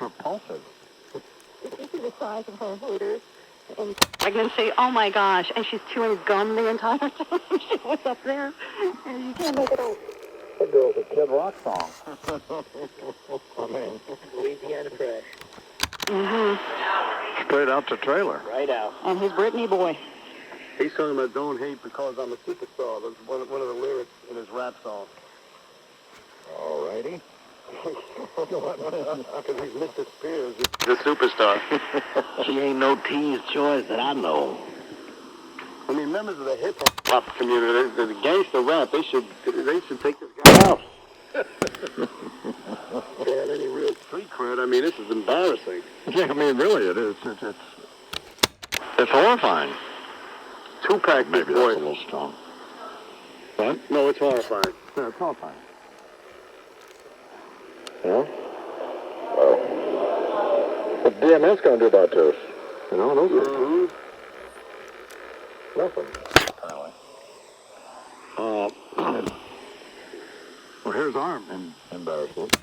repulsive. You see the size of her hooters in pregnancy? Oh my gosh! And she's chewing gum the entire time. She was up there, and you can't make it out. That girl's a Kid Rock song. I mean, Louisiana Fresh. Mm-hmm. Straight out the trailer. Right out. And his Britney boy. He's talking about "Don't Hate Because I'm a Superstar." That's one of the lyrics in his rap song. All righty. Because he's Mr. Spears. The superstar. She ain't no teen's choice that I know. I mean, members of the hip-hop community, the gangster rap, they should take this guy out. If they had any real street cred, I mean, this is embarrassing. Yeah, I mean, really, it is. It's horrifying. Tupac, Maybe boy. that's a little strong. What? No, it's horrifying. Yeah, it's horrifying. Yeah? What's DMS going to do about this? You know, those are... Nothing. Apparently. Well, here's our embarrassment.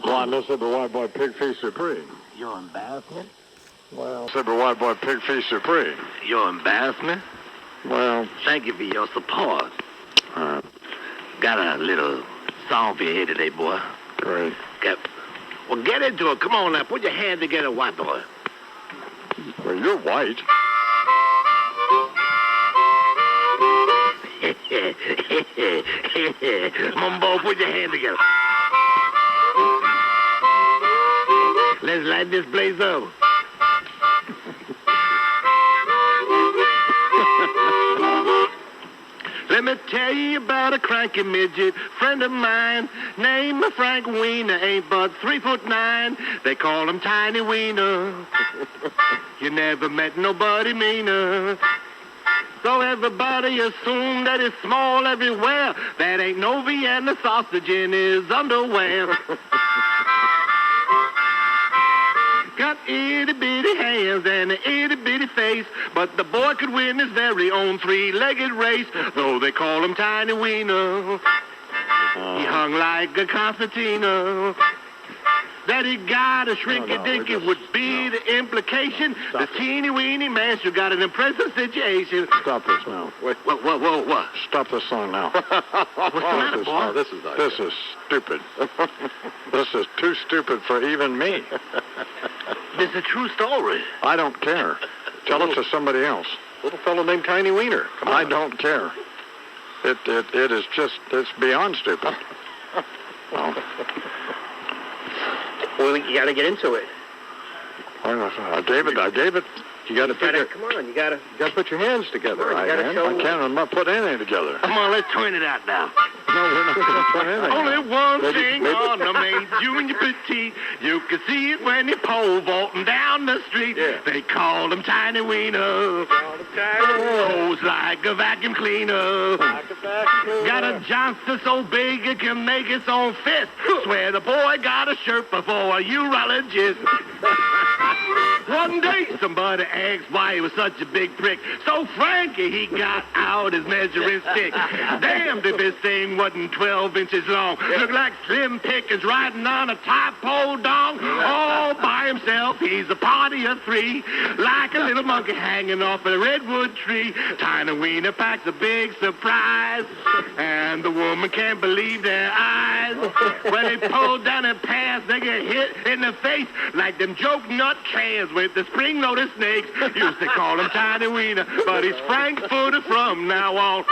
Why, Miss the White Boy Pig Feast Supreme. Your embarrassment? Well, said the White Boy Pig Feast Supreme. Your embarrassment? Well, Thank you for your support. Got a little song for you here today, boy. great. Well, get into it. Come on now. Put your hand together, white boy. Well, you're white. Come on, boy. Put your hand together. Let's light this place up. Let me tell you about a cranky midget friend of mine named Frank Wiener, ain't but 3'9". They call him Tiny Wiener. You never met nobody meaner. So everybody assume that it's small everywhere. That ain't no Vienna sausage in his underwear. Got itty-bitty hands and an itty-bitty face, but the boy could win his very own three-legged race, though they call him Tiny Wiener. He hung like a concertina. That he got a shrinky-dinky would be the implication. The teeny-weeny man sure got an impressive situation. Stop this now. Wait, what? Stop this song now. What's the matter, boy? This is This is stupid. This is too stupid for even me. This is a true story. I don't care. Tell it to somebody else. Little fellow named Tiny Wiener. Come on. I don't care. It is just, it's beyond stupid. Oh. Well, you got to get into it. I gave it. You got to Come on, you got to put your hands together. Come on, you gotta show I can't. I'm not putting anything together. Come on, let's turn it out now. No, we're not going to put anything. Only one thing on the main junior petite. You can see it when you pole vaulting down the street. Yeah. They call him Tiny Wiener. Hose like a vacuum cleaner. Got a Johnson so big it can make its own fist. Swear the boy got a shirt before a urologist. One day somebody asked why he was such a big prick. So Frankie, he got out his measuring stick. Damned if his thing wasn't 12 inches long. Looked like Slim Pickens riding on a top-pole dong. All by himself, he's a party of three. Like a little monkey hanging off a redwood tree. Tiny Wiener packs a big surprise. And the woman can't believe their eyes. When they pull down and pass, they get hit in the face like them joke nut cans with the spring-loaded snakes. Used to call him Tiny Wiener, but he's Frankfurter from now on.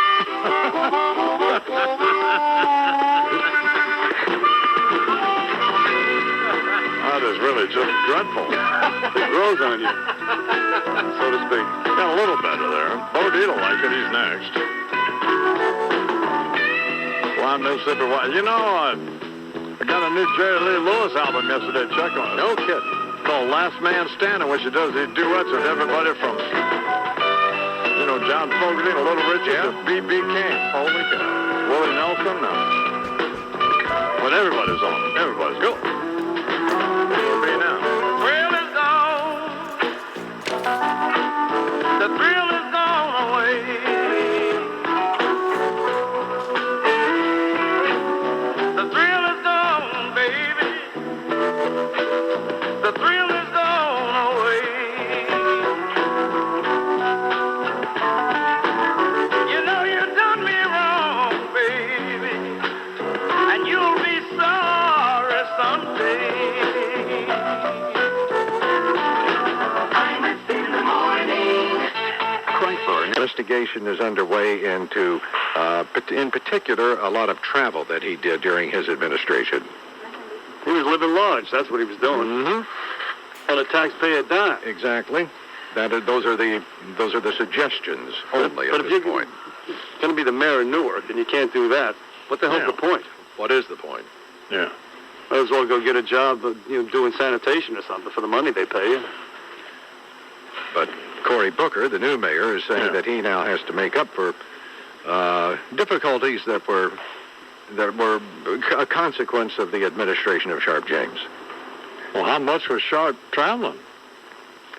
That is really just dreadful. It grows on you, so to speak. Got a little better there. Bo Deed'll like it. He's next. Well, I'm Mississippi White. You know, I got a new Jerry Lee Lewis album yesterday. Check on it. No kidding. Called Last Man Standing, which he does these duets with everybody from, John Fogerty and Little Richard to B.B. King. Holy cow. Willie Nelson. But everybody's on it. Everybody's cool. It'll be now. Thrill is gone. The thrill is gone away. The thrill is gone, baby. someday. Imus in the morning. Chrysler investigation is underway into, in particular, a lot of travel that he did during his administration. He was living large. That's what he was doing. Mm-hmm. On a taxpayer dime. Exactly. Those are the suggestions only But at if this you're point. going to be the mayor of Newark and you can't do that, what the hell's the point? What is the point? Yeah. Might as well go get a job, doing sanitation or something for the money they pay you. But Cory Booker, the new mayor, is saying that he now has to make up for difficulties that were a consequence of the administration of Sharp James. Well, how much was Sharp traveling?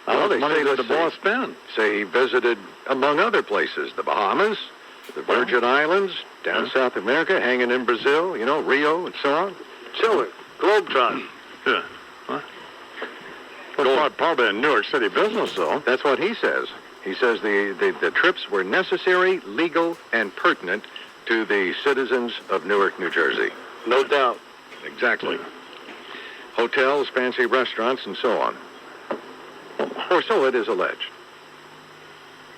How much money did the boss spend? Say he visited, among other places, the Bahamas, the Virgin Islands, down South America, hanging in Brazil, Rio, and so on. Chilling. Globetrotting. Yeah. Huh? Well, probably in New York City business, though. That's what he says. He says the trips were necessary, legal, and pertinent to the citizens of Newark, New Jersey. No doubt. Exactly. Hotels, fancy restaurants, and so on. Or so it is alleged.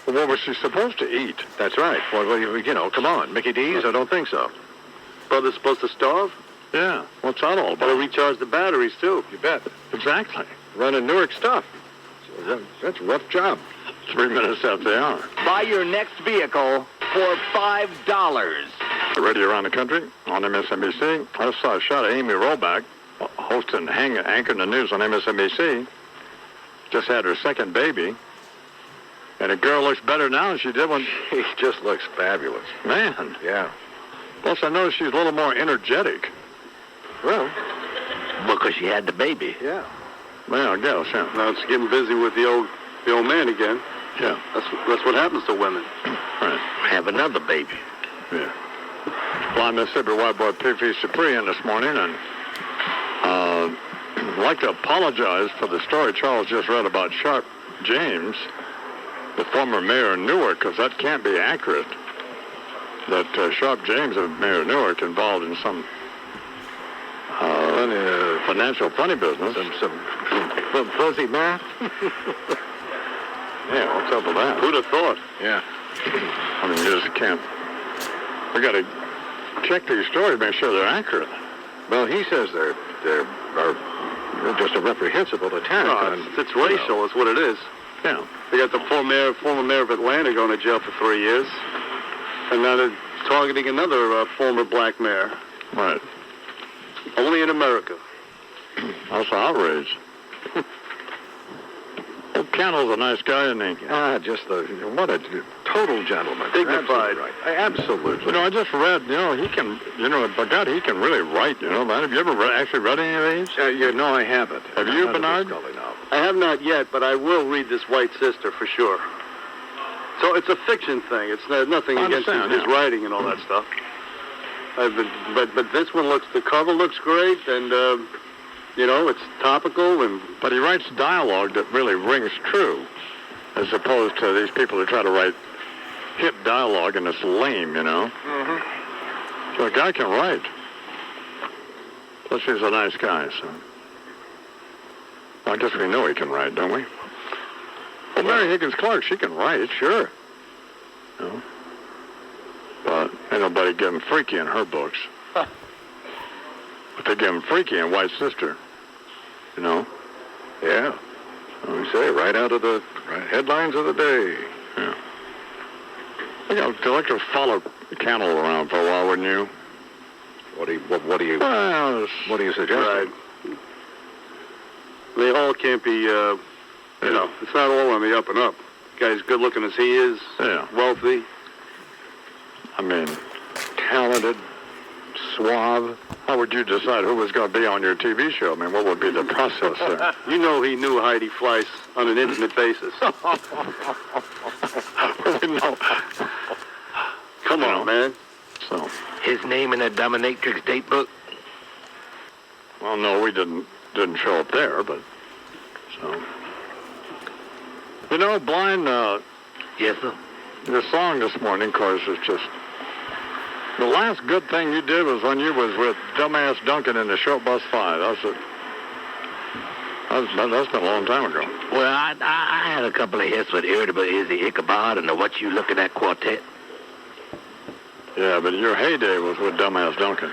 Well, what was she supposed to eat? That's right. Well, come on. Mickey D's? I don't think so. Brother's supposed to starve? Yeah. What's that all Got to about? recharge the batteries, too. You bet. Exactly. Running Newark stuff. That's a rough job. 3 minutes after the hour. Buy your next vehicle for $5. Radio around the country on MSNBC. I saw a shot of Amy Rollback hosting, anchoring the news on MSNBC. Just had her second baby. And the girl looks better now than she did when... He just looks fabulous. Man. Yeah. Plus, I noticed she's a little more energetic. Well, Because she had the baby. yeah. Well, I guess, yeah. Now it's getting busy with the old man again. Yeah. That's what happens to women. Right. Have another baby. Yeah. Well, I'm Mississippi White Boy Pigfeast Supreme in this morning, and I'd like to apologize for the story Charles just read about Sharp James, the former mayor of Newark, because that can't be accurate. That Sharp James, the mayor of Newark, involved in some financial funny business. Some fuzzy math. Yeah, what's up with that? Who'd have thought? Yeah. I mean, you just can't. We got to check these stories, make sure they're accurate. Well, he says they're just a reprehensible attack. No, it's racial, is what it is. Yeah. They got the former mayor of Atlanta going to jail for 3 years. And now they're targeting another former black mayor. Right. Only in America. That's an outrage. Well, Cannell's a nice guy, isn't he? What a total gentleman. Dignified. Absolutely right. Absolutely. You know, I just read, he can, by God, he can really write, man. Have you ever actually read any of these? No, I haven't. Have you, Bernard? I have not yet, but I will read this White Sister for sure. So it's a fiction thing. It's nothing against his writing and all that stuff. But this one the cover looks great, and it's topical, But he writes dialogue that really rings true, as opposed to these people who try to write hip dialogue and it's lame, Mm-hmm. So a guy can write. Plus he's a nice guy, so. I guess we know he can write, don't we? Well, Mary Higgins Clark, she can write, sure. But ain't nobody getting freaky in her books. But they get them freaky in White Sister, Yeah. We say right out of the headlines of the day. Yeah. I'd like to follow Cannell around for a while, wouldn't you? What do you suggest? right. They all can't be, it's not all on the up and up. Guy's good looking as he is, wealthy. I mean, Talented, suave. how would you decide who was going to be on your TV show? I mean, what would be the process there? You know he knew Heidi Fleiss on an intimate basis. No. Come on, man. So, His name in that dominatrix date book? well, no, we didn't show up there, but so. Blind, Yes, sir. the song this morning, of course, is just The last good thing you did was when you was with dumbass Duncan in the short bus 5. That's been a long time ago. Well, I had a couple of hits with Irritable Izzy Ichabod and the What You Looking At quartet. Yeah, but your heyday was with dumbass Duncan.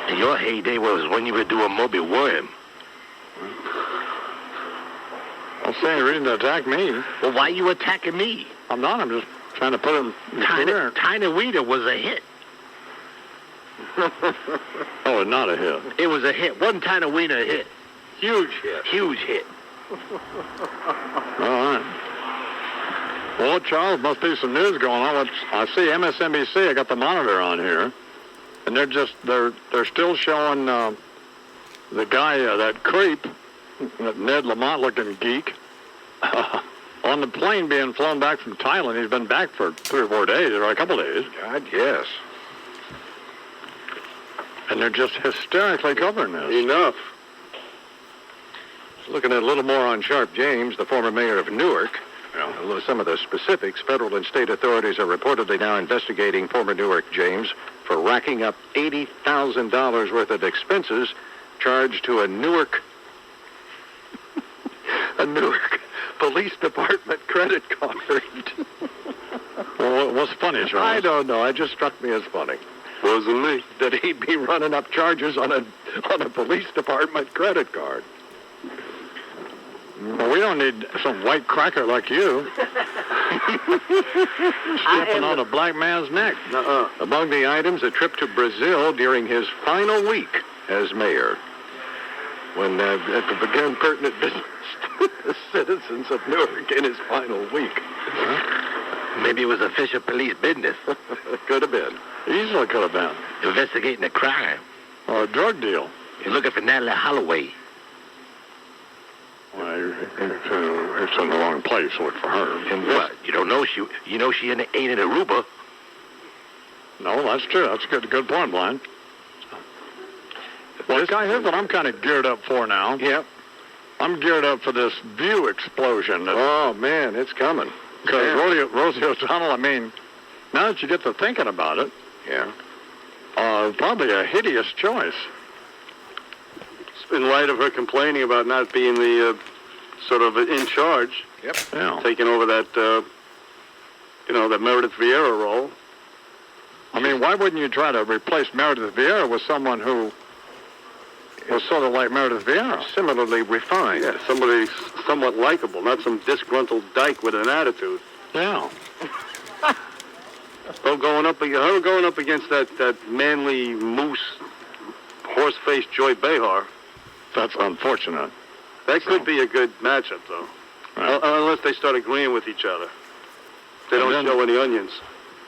And your heyday was when you were doing Moby Worm. I'm saying you reason to attack me. Well, why you attacking me? I'm not. I'm just trying to put him in career. Tiny Weeder was a hit. Oh, not a hit. It was a hit. Wasn't Tiny Weeder a hit? Huge hit. Huge hit. All right. Well, Charles, must be some news going on. I see MSNBC. I got the monitor on here, and they're still showing the guy, that creep, that Ned Lamont-looking geek, on the plane being flown back from Thailand. He's been back for 3 or 4 days, or a couple days. God, yes. And they're just hysterically covering this. Enough. Looking at a little more on Sharp James, the former mayor of Newark. Well, some of the specifics, federal and state authorities are reportedly now investigating former Newark James for racking up $80,000 worth of expenses charged to a Newark Police Department credit card. Well, what's funny, Charles? I don't know. It just struck me as funny. Wasn't me. That he'd be running up charges on a police department credit card. Well, we don't need some white cracker like you stepping on a black man's neck. Among the items, a trip to Brazil during his final week as mayor, when it began pertinent business to the citizens of Newark in his final week. Maybe it was official police business. Could have been. Easily could have been. Investigating a crime. Or a drug deal. You're looking for Natalie Holloway. Well, it's in the wrong place to look for her. And what? You don't know she ain't in Aruba. No, that's true. That's a good point, Blind. Well, guy, here's what I'm kind of geared up for now. Yep. I'm geared up for this view explosion. Oh, man, it's coming. Because Rosie O'Donnell, I mean, now that you get to thinking about it, Yeah. Probably a hideous choice. In light of her complaining about not being the sort of in charge, Yep. Yeah. taking over that, that Meredith Vieira role. I mean, why wouldn't you try to replace Meredith Vieira with someone who was sort of like Meredith Vieira? Similarly refined. Yeah, somebody somewhat likable, not some disgruntled dyke with an attitude. Yeah. Her going up against that manly moose, horse-faced Joy Behar. That's unfortunate. That could be a good matchup, though. Right. Unless they start agreeing with each other. They And don't then- show any onions.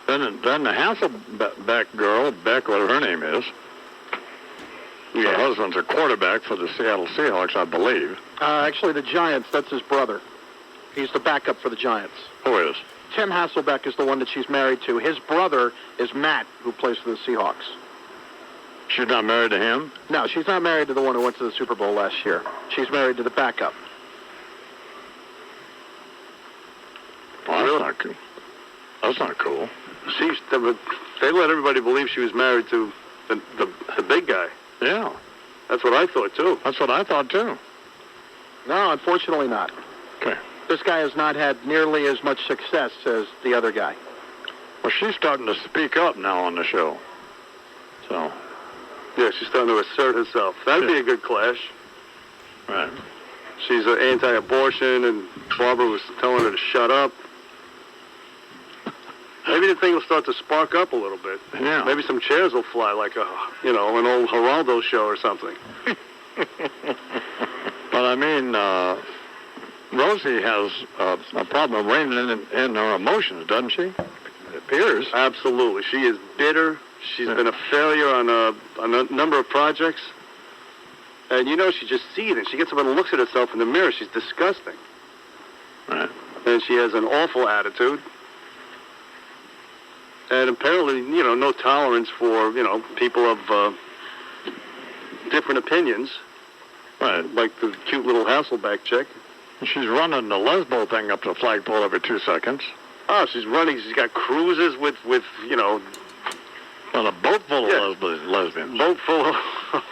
Then the Hasselbeck girl, Beck, whatever her name is, her husband's a quarterback for the Seattle Seahawks, I believe. Actually, the Giants, that's his brother. He's the backup for the Giants. Who is? Tim Hasselbeck is the one that she's married to. His brother is Matt, who plays for the Seahawks. She's not married to him? No, she's not married to the one who went to the Super Bowl last year. She's married to the backup. Oh, that's not cool. That's not cool. They let everybody believe she was married to the big guy. Yeah. That's what I thought, too. That's what I thought, too. No, unfortunately not. Okay. This guy has not had nearly as much success as the other guy. Well, she's starting to speak up now on the show. So, Yeah, she's starting to assert herself. That'd be a good clash. right. She's anti-abortion, and Barbara was telling her to shut up. Maybe the thing will start to spark up a little bit. Yeah. Maybe some chairs will fly like an old Geraldo show or something. But I mean, Rosie has a problem of reining in her emotions, doesn't she? It appears. Absolutely. She is bitter. She's been a failure on a number of projects. And she just sees it. She gets up and looks at herself in the mirror. She's disgusting. Right. And she has an awful attitude. And apparently, no tolerance for, people of different opinions. Right. Like the cute little Hasselbeck chick. She's running the lesbo thing up to the flagpole every 2 seconds. Oh, she's running. She's got cruises with Well, a boat full of lesbians. Boat full of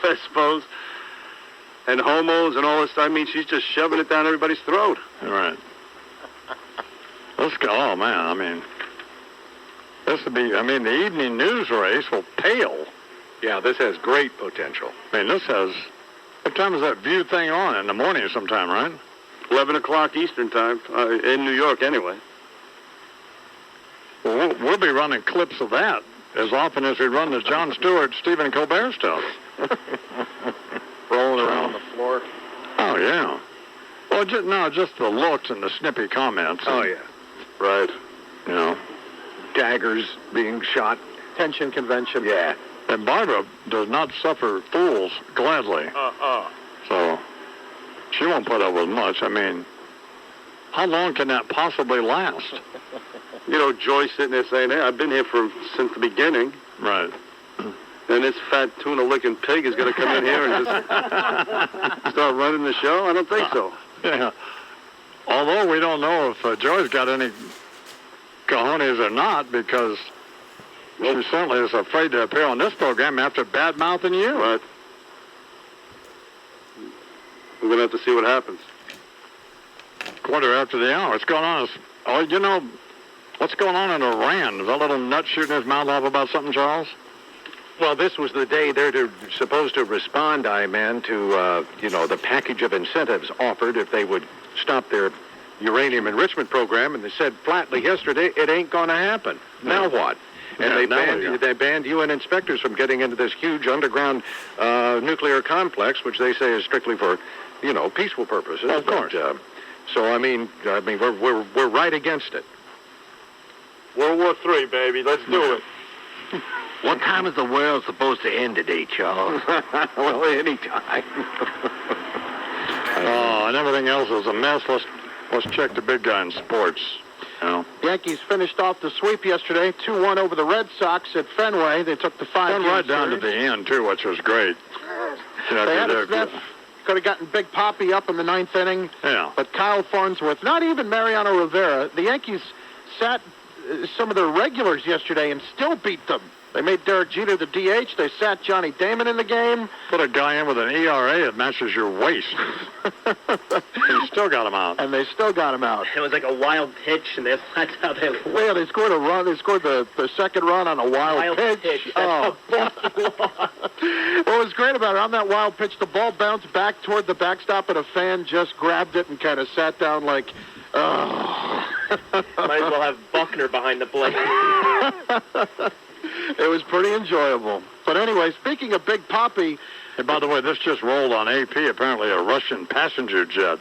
lesbos and homos and all this. I mean, she's just shoving it down everybody's throat. Right. Let's go. Oh, man, I mean, this would be, I mean, the evening news race will pale. Yeah, this has great potential. I mean, this has, what time is that View thing on? In the morning sometime, right? 11 o'clock Eastern time, in New York anyway. Well, we'll be running clips of that as often as we run the Jon Stewart, Stephen Colbert stuff. Rolling around the floor. Oh, yeah. Well, just the looks and the snippy comments. Oh, yeah. Right. You know. Daggers being shot. Tension convention. Yeah. And Barbara does not suffer fools gladly. So she won't put up with much. I mean, how long can that possibly last? You know, Joyce sitting there saying, hey, I've been here since the beginning. Right. And this fat tuna-licking pig is going to come in here and just start running the show? I don't think so. Yeah. Although we don't know if Joy's got any cojones or not, because she certainly is afraid to appear on this program after bad-mouthing you. Right. We're going to have to see what happens. Quarter after the hour. What's going on? Oh, you know, what's going on in Iran? Is that little nut shooting his mouth off about something, Charles? Well, this was the day they're supposed to respond, I-Man, to, the package of incentives offered if they would stop their uranium enrichment program, and they said flatly yesterday, it ain't going to happen. Now what? And they banned UN inspectors from getting into this huge underground nuclear complex, which they say is strictly for, peaceful purposes. Of course. So I mean, we're right against it. World War III, baby. Let's do it. What time is the world supposed to end today, Charles? Well, any time. Oh, and everything else is a mess. Let's check the big guy in sports. Yankees finished off the sweep yesterday, 2-1 over the Red Sox at Fenway. They took the 5-game right down to series. the end, too, which was great. They had a sniff. Could have gotten Big Papi up in the ninth inning. Yeah. But Kyle Farnsworth, not even Mariano Rivera, the Yankees sat some of their regulars yesterday and still beat them. They made Derek Jeter the DH. They sat Johnny Damon in the game. Put a guy in with an ERA that matches your waist. And still got him out. And they still got him out. It was like a wild pitch, and that's how they won. Yeah, they scored a run. They scored the second run on a wild pitch. Oh. What was great about it, on that wild pitch, the ball bounced back toward the backstop, and a fan just grabbed it and kind of sat down like, oh. Might as well have Buckner behind the plate. It was pretty enjoyable. But anyway, speaking of Big Papi... And by the way, this just rolled on AP. Apparently a Russian passenger jet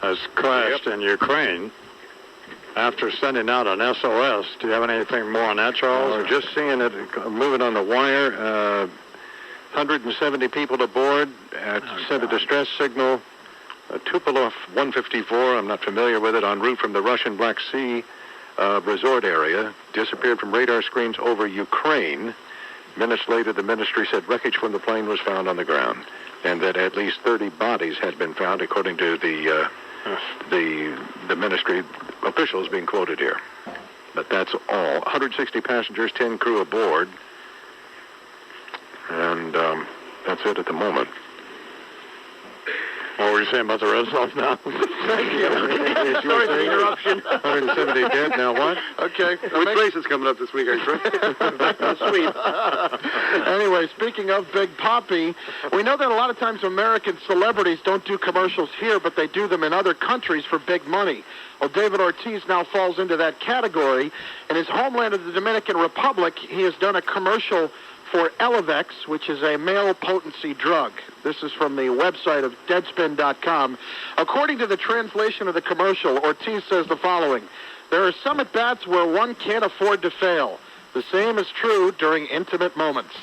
has crashed in Ukraine after sending out an SOS. Do you have anything more on that, Charles? Just seeing it moving on the wire. 170 people aboard. Sent a distress signal. Tupolev 154, I'm not familiar with it, en route from the Russian Black Sea resort area, disappeared from radar screens over Ukraine. Minutes later, the ministry said wreckage from the plane was found on the ground, and that at least 30 bodies had been found, according to the ministry officials being quoted here. But that's all. 160 passengers, 10 crew aboard, and that's it at the moment. What were you saying about the Red Sox now? Thank you. Sorry for the interruption. 170 dead, now what? Okay. Which race is coming up this weekend, Chris? Sweet. Anyway, speaking of Big Papi, we know that a lot of times American celebrities don't do commercials here, but they do them in other countries for big money. Well, David Ortiz now falls into that category. In his homeland of the Dominican Republic, he has done a commercial for Elevex, which is a male potency drug. This is from the website of Deadspin.com. According to the translation of the commercial, Ortiz says the following: there are some at-bats where one can't afford to fail. The same is true during intimate moments.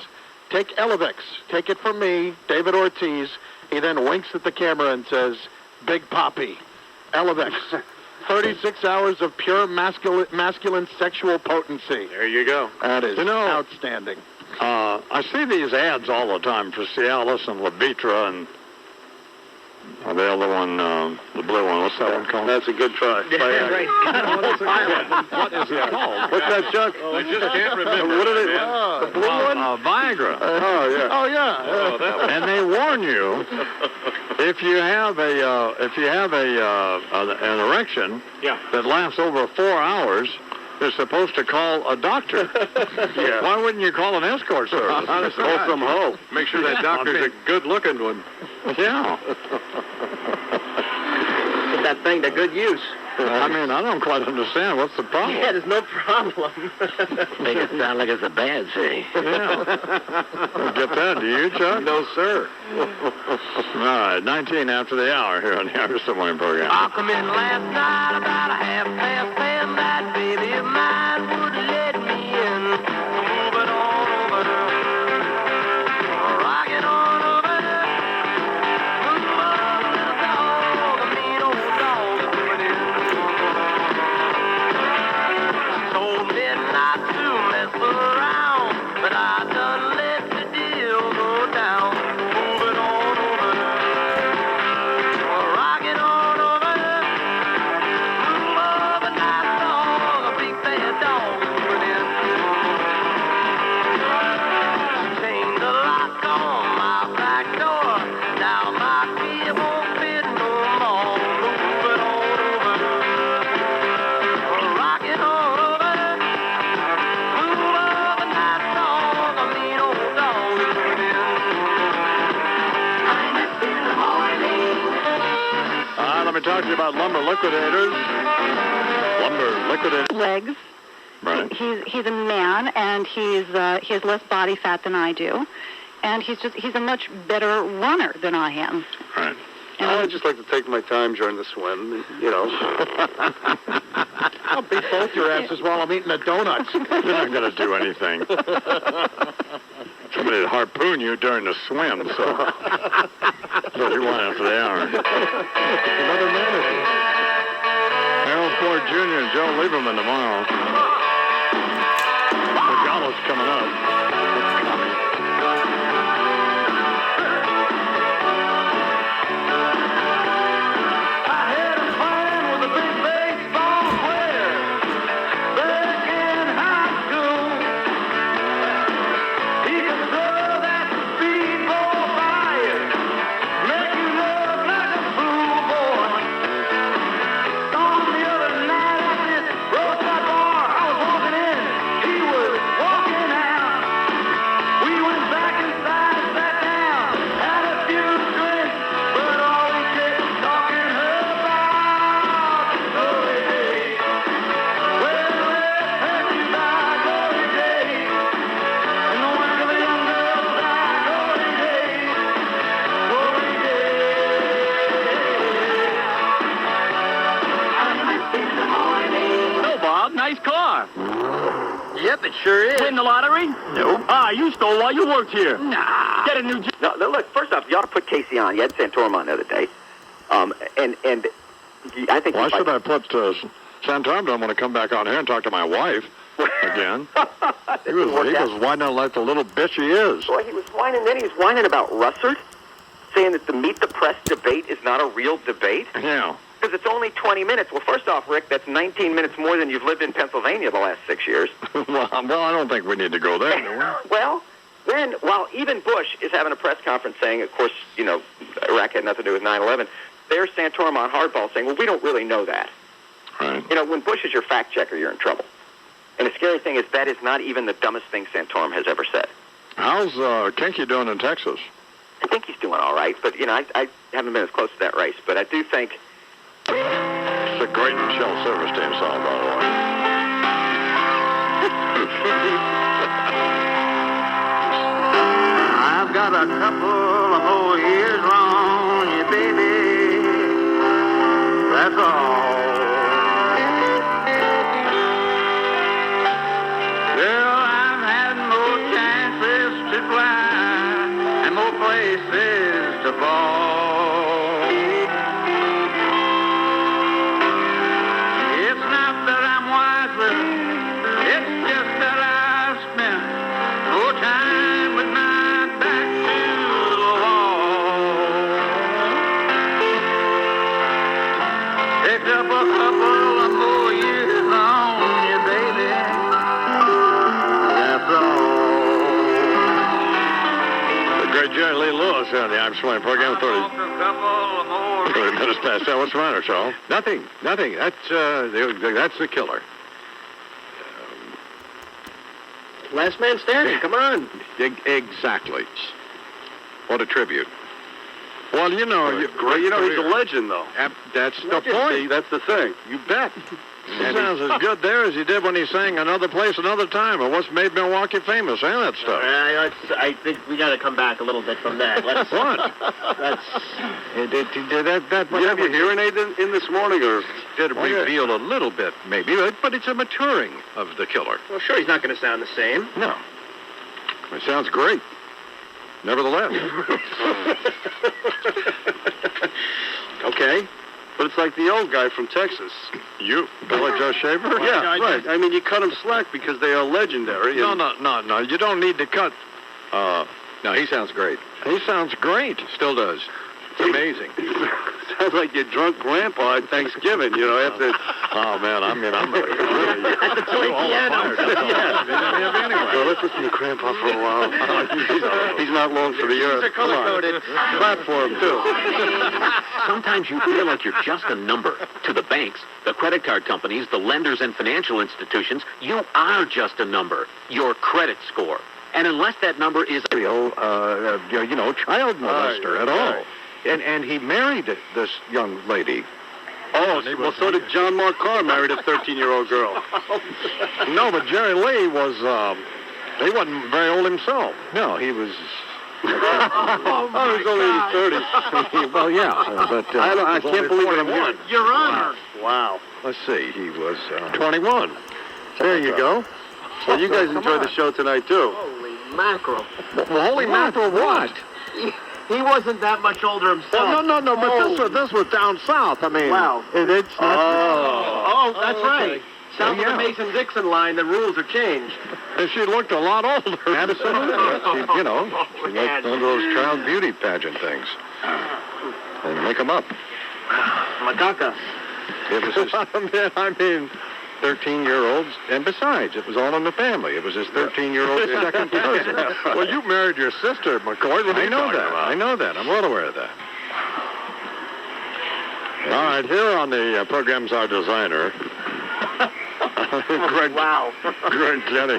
Take Elevex. Take it from me, David Ortiz. He then winks at the camera and says, Big Papi. Elevex. 36 hours of pure masculine sexual potency. There you go. That is outstanding. I see these ads all the time for Cialis and Levitra, and The other one, the blue one, what's that one called? That's a good try. Right. What is it called? What's that, Chuck? I just can't remember. What are they? The blue one? Viagra. Oh, yeah. Oh, yeah. And they warn you, if you have an erection that lasts over 4 hours, you're supposed to call a doctor. Yeah. Why wouldn't you call an escort service? Call some hoe. Make sure that doctor's a good-looking one. Yeah. Put that thing to good use. I mean, I don't quite understand. What's the problem? Yeah, there's no problem. Make it sound like it's a bad thing. Yeah. Get that, do you, Chuck? No, sir. All right, 19 after the hour here on the Irish Morning Program. I come in last night about 10:30. That baby of mine would let me in. Moving on over there, rocking on over there. Move on, little dog, a mean old dog coming in. She told me not to mess around, but I done let the deal go down. Moving on over there, rocking on over there. Let me talk to you about lumber liquidators. Lumber liquidators. Legs. Right. He's a man, and he has less body fat than I do, and he's a much better runner than I am. Right. I just like to take my time during the swim, you know. I'll beat both your asses while I'm eating the donuts. You're not going to do anything. Somebody would harpoon you during the swim, so that's what you want after the hour. Another manager. Harold Ford Jr. and Joe Lieberman tomorrow. Regalo's coming up. Yep, it sure is. Win the lottery? Nope. You stole while you worked here. Nah. Get a new job. No, look, first off, you ought to put Casey on. You had Santorum on the other day. And I think... Why should I put Santorum? Don't want to come back on here and talk to my wife again. He was whining like the little bitch he is. Boy, he was whining. Then he was whining about Russert, saying that the Meet the Press debate is not a real debate. Yeah. Because it's only 20 minutes. Well, first off, Rick, that's 19 minutes more than you've lived in Pennsylvania the last 6 years. well, I don't think we need to go there, do we? Well, then, while even Bush is having a press conference saying, of course, you know, Iraq had nothing to do with 9/11, there's Santorum on hardball saying, well, we don't really know that. Right. You know, when Bush is your fact checker, you're in trouble. And the scary thing is that is not even the dumbest thing Santorum has ever said. How's Kinky doing in Texas? I think he's doing all right, but, you know, I haven't been as close to that race. But I do think... It's a great Shell Service Team song, by the way. I've got a couple of more years on you, baby. That's all. Girl, I've had more chances to fly and more places to fall. It's not that I'm wiser, it's just that I've spent more time with my back to the wall. up a couple of more years on you, baby. That's all. The great Jerry Lee Lewis here on the I'm Swing program. 30 minutes past 10. What's the matter, Charles? Nothing. That's the killer. Last man standing. Come on. Exactly. What a tribute. Well, you know, He's a legend, though. That's the See, point. that's the thing. You bet. He sounds as good there as he did when he sang Another Place, Another Time, or What's Made Milwaukee Famous, and that stuff. I think we got to come back a little bit from that. Let's, What? that's, Have your hearing aid in this morning, or did reveal a little bit, maybe, but it's a maturing of the killer. well, sure, he's not going to sound the same. No. It sounds great. Nevertheless. okay? But it's like the old guy from Texas. You, Billy Joe Shaver? Yeah, right. I mean, you cut him slack because they are legendary. No. You don't need to cut. No, he sounds great. He sounds great. Still does. It's amazing. Sounds like your drunk grandpa at Thanksgiving, after... Oh, man, I'm At the toy piano. Well, let's listen to Grandpa for a while. He's not long for the earth. These are color-coded. Clap for him, too. Sometimes you feel like you're just a number. To the banks, the credit card companies, the lenders and financial institutions, you are just a number. Your credit score. And unless that number is Child molester at all. And he married this young lady. Oh, well, so did John Mark Carr, married a 13-year-old girl. No, but Jerry Lee was, he wasn't very old himself. No, he was... He's only in his 30s. Well, yeah, but... I can't believe what I'm hearing. Your Honor. Wow. Let's see, he was... 21. There you go. So you guys enjoyed the show tonight, too. Holy mackerel. Well, holy mackerel, what? He wasn't that much older himself. No, but this was down south. I mean, Wow. It's not... Oh, that's right. okay. South Yeah. of the Mason-Dixon line, the rules are changed. And she looked a lot older. Absolutely. She liked one of those child beauty pageant things. And make them up. Macaca. It was his I mean, 13-year-olds, and besides, it was all in the family. It was his 13-year-old second cousin. well, you married your sister, McCoy. What are I you know talking that. about? I know that. I'm well aware of that. All right, here on the program's our designer. Greg. Wow. Greg Jenny.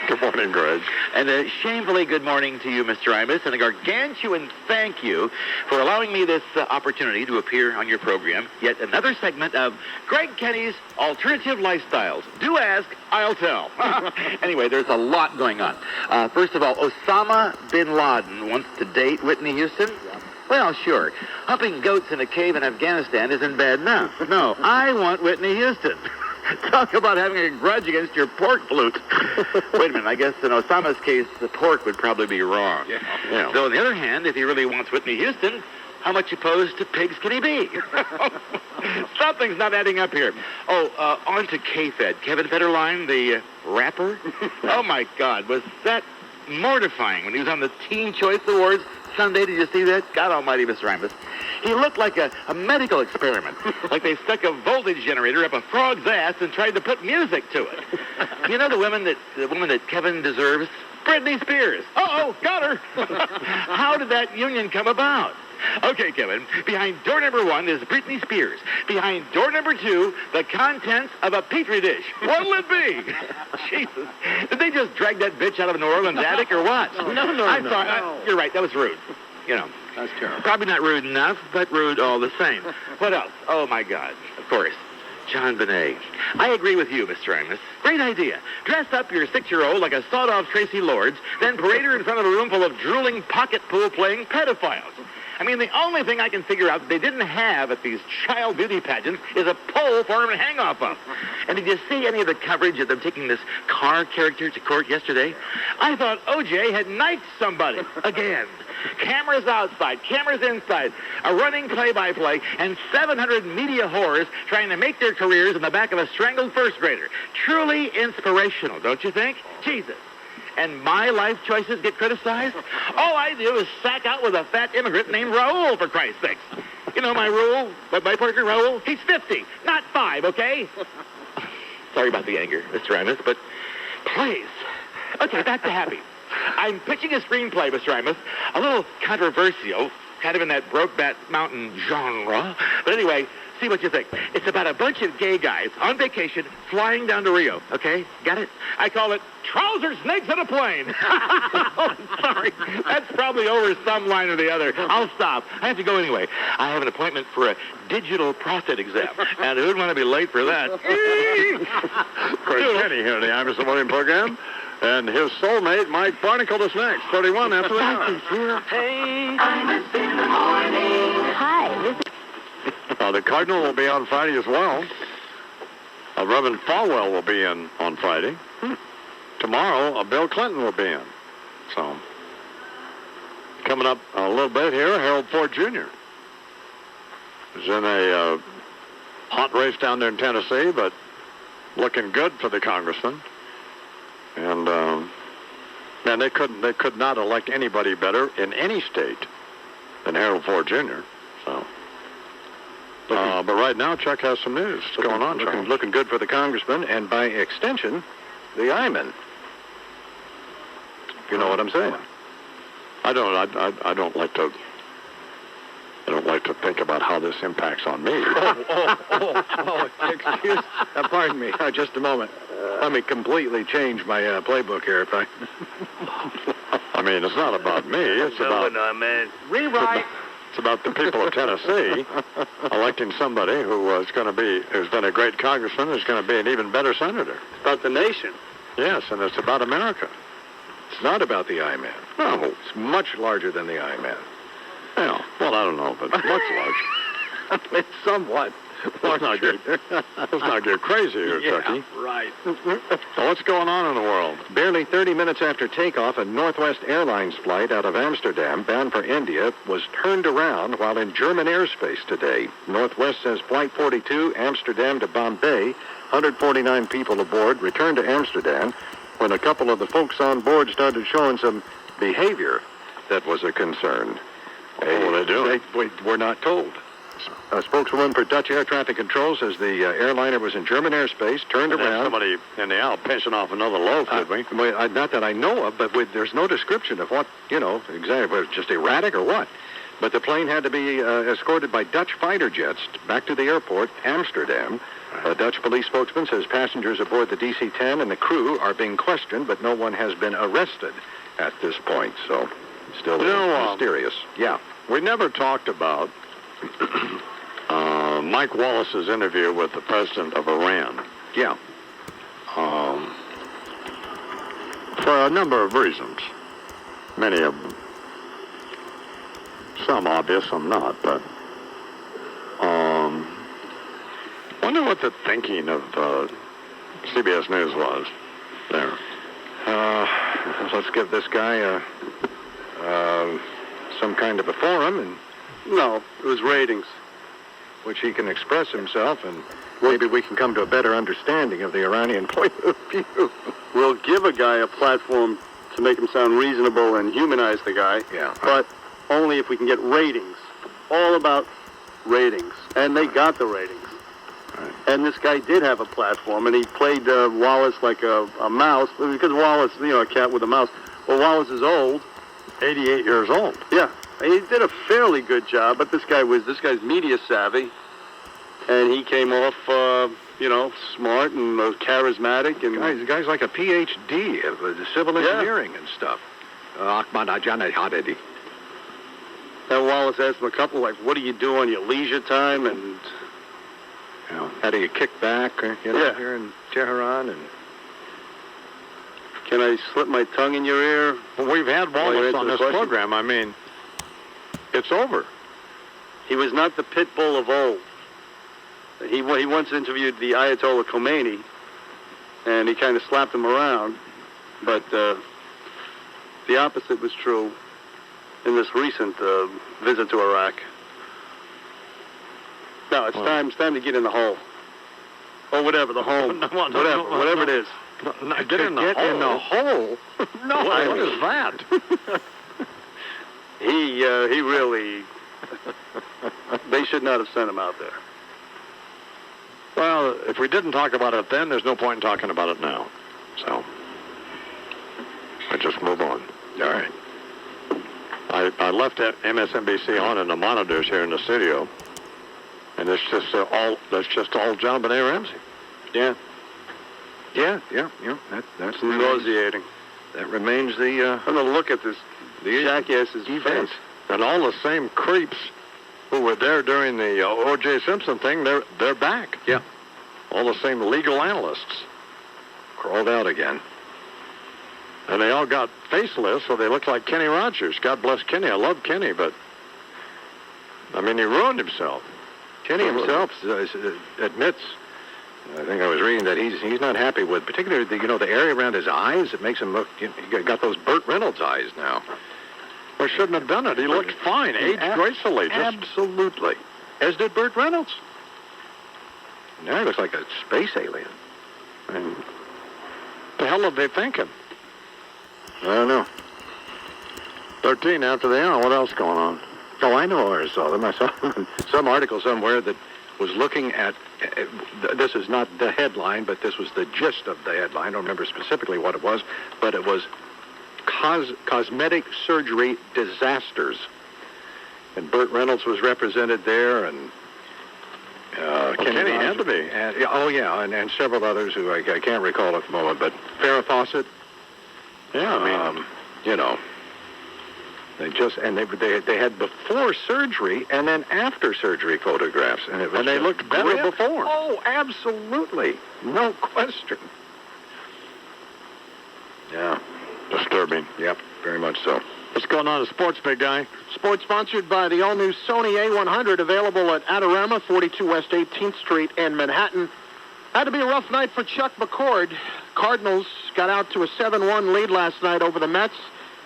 Good morning, Greg. And a shamefully good morning to you, Mr. Imus, and a gargantuan thank you for allowing me this opportunity to appear on your program. Yet another segment of Greg Kenny's Alternative Lifestyles. Do ask, I'll tell. Anyway, there's a lot going on. First of all, Osama bin Laden wants to date Whitney Houston. Well, sure. Humping goats in a cave in Afghanistan isn't bad enough. No, I want Whitney Houston. Talk about having a grudge against your pork flute. Wait a minute, I guess in Osama's case, the pork would probably be wrong. Yeah. So on the other hand, if he really wants Whitney Houston, how much opposed to pigs can he be? Something's not adding up here. Oh, on to K-Fed. Kevin Federline, the rapper. Oh, my God, was that mortifying when he was on the Teen Choice Awards Sunday. Did you see that? God almighty, Mr. Imus. He looked like a medical experiment, like they stuck a voltage generator up a frog's ass and tried to put music to it. You know the woman that Kevin deserves? Britney Spears. Uh-oh, got her. How did that union come about? Okay, Kevin, behind door number 1 is Britney Spears. Behind door number 2, the contents of a Petri dish. What'll it be? Jesus. Did they just drag that bitch out of a New Orleans attic or what? No. You're right, that was rude. That's terrible. Probably not rude enough, but rude all the same. What else? Oh, my God. Of course. John Bonet. I agree with you, Mr. Imus. Great idea. Dress up your 6-year-old like a sawed-off Tracy Lords, then parade her in front of a room full of drooling, pocket pool-playing pedophiles. I mean, the only thing I can figure out they didn't have at these child beauty pageants is a pole for him to hang off of. And did you see any of the coverage of them taking this car character to court yesterday? I thought O.J. had knifed somebody again. Cameras outside, cameras inside, a running play-by-play, and 700 media whores trying to make their careers in the back of a strangled first grader. Truly inspirational, don't you think? Jesus. And my life choices get criticized? All I do is sack out with a fat immigrant named Raul, for Christ's sakes. You know my Raul, my partner Raul? He's 50, not 5, okay? Sorry about the anger, Mr. Imus, but please. Okay, back to Happy. I'm pitching a screenplay, Mr. Imus. A little controversial, kind of in that Brokeback Mountain genre. But anyway, see what you think. It's about a bunch of gay guys on vacation flying down to Rio, okay? Got it? I call it Trouser Snakes in a Plane. Oh, sorry. That's probably over some line or the other. I'll stop. I have to go anyway. I have an appointment for a digital prostate exam. And who'd want to be late for that? Chris Kenny here in the Imus and William program. And his soulmate, Mike Barnacle, is next. 31 after the hour. Hey, Imus in the morning. Hi. The Cardinal will be on Friday as well. Reverend Falwell will be in on Friday. Tomorrow, Bill Clinton will be in. So, coming up a little bit here, Harold Ford Jr. is in a hot race down there in Tennessee, but looking good for the congressman. And man, they could not elect anybody better in any state than Harold Ford Jr. So. But right now, Chuck has some news. What's going on, Chuck? Looking good for the congressman, and by extension, the Iman. You know what I'm saying? I don't like to think about how this impacts on me. Excuse. Pardon me. Just a moment. Let me completely change my playbook here, if I. I mean, it's not about me. It's about. Rewrite. It's about the people of Tennessee electing somebody who's been a great congressman, who's going to be an even better senator. It's about the nation. Yes, and it's about America. It's not about the I-Man. No. It's much larger than the I-Man. Yeah, well, I don't know, but much larger. It's somewhat. Let's not get crazy here, Chucky. Right. So what's going on in the world? Barely 30 minutes after takeoff, a Northwest Airlines flight out of Amsterdam, bound for India, was turned around while in German airspace today. Northwest says Flight 42, Amsterdam to Bombay, 149 people aboard, returned to Amsterdam when a couple of the folks on board started showing some behavior that was a concern. What were they doing? We're not told. A spokeswoman for Dutch Air Traffic Control says the airliner was in German airspace, turned around. Somebody in the aisle pinching off another loaf, did we? Not that I know of, but there's no description of what, exactly, just erratic or what. But the plane had to be escorted by Dutch fighter jets back to the airport, Amsterdam. A Dutch police spokesman says passengers aboard the DC-10 and the crew are being questioned, but no one has been arrested at this point. So, still mysterious. Yeah. We never talked about Mike Wallace's interview with the president of Iran. Yeah. For a number of reasons. Many of them. Some obvious, some not, but wonder what the thinking of CBS News was there. Let's give this guy some kind of a forum, and No, it was ratings. which he can express himself, and maybe we can come to a better understanding of the Iranian point of view. We'll give a guy a platform to make him sound reasonable and humanize the guy. Yeah. But only if we can get ratings. All about ratings. And they got the ratings. Right. And this guy did have a platform, and he played Wallace like a mouse, because Wallace, a cat with a mouse. Well, Wallace is old. 88 years old. Yeah. He did a fairly good job, but this guy's media savvy, and he came off, smart and charismatic. And The guy's like a PhD of civil engineering and stuff. Ahmad Ahmadinejad. And Wallace asked him a couple, like, what do you do on your leisure time? And how do you kick back, here in Tehran? And can I slip my tongue in your ear? Well, we've had Wallace on this program. I mean, it's over. He was not the pit bull of old. He once interviewed the Ayatollah Khomeini, and he kind of slapped him around. But the opposite was true in this recent visit to Iraq. Now it's time to get in the hole, or whatever the home, whatever it is. Get in the hole. No, what is that? He really. They should not have sent him out there. Well, if we didn't talk about it then, there's no point in talking about it now. So, I just move on. All right. I left that MSNBC on in the monitors here in the studio, and it's just all John Benet Ramsey. Yeah. Yeah. That's It's nauseating. that remains the I'm going to look at this jackass's defense. face. And all the same creeps who were there during the O.J. Simpson thing, they're back. Yeah. All the same legal analysts. Crawled out again. And they all got faceless, so they look like Kenny Rogers. God bless Kenny. I love Kenny, but, I mean, he ruined himself. Kenny himself admits, I think I was reading that he's not happy with, particularly the area around his eyes. It makes him look, he got those Burt Reynolds eyes now. Well, shouldn't have done it. He looked fine, aged gracefully. Absolutely. As did Burt Reynolds. Now he looks like a space alien. And the hell are they thinking? I don't know. 13 after the hour. What else going on? Oh, I know where I saw them. I saw some article somewhere that was looking at, this is not the headline, but this was the gist of the headline. I don't remember specifically what it was, but it was cosmetic surgery disasters. And Burt Reynolds was represented there, and Kenny had to be. And several others who I can't recall at the moment, but Farrah Fawcett. Yeah, I mean, they had before surgery and then after surgery photographs, and they looked better grim. before. Oh, absolutely, no question. Yeah, disturbing. Yep, very much so. What's going on in sports, big guy? Sports sponsored by the all-new Sony A100, available at Adorama, 42 West 18th Street in Manhattan. Had to be a rough night for Chuck McCord. Cardinals got out to a 7-1 lead last night over the Mets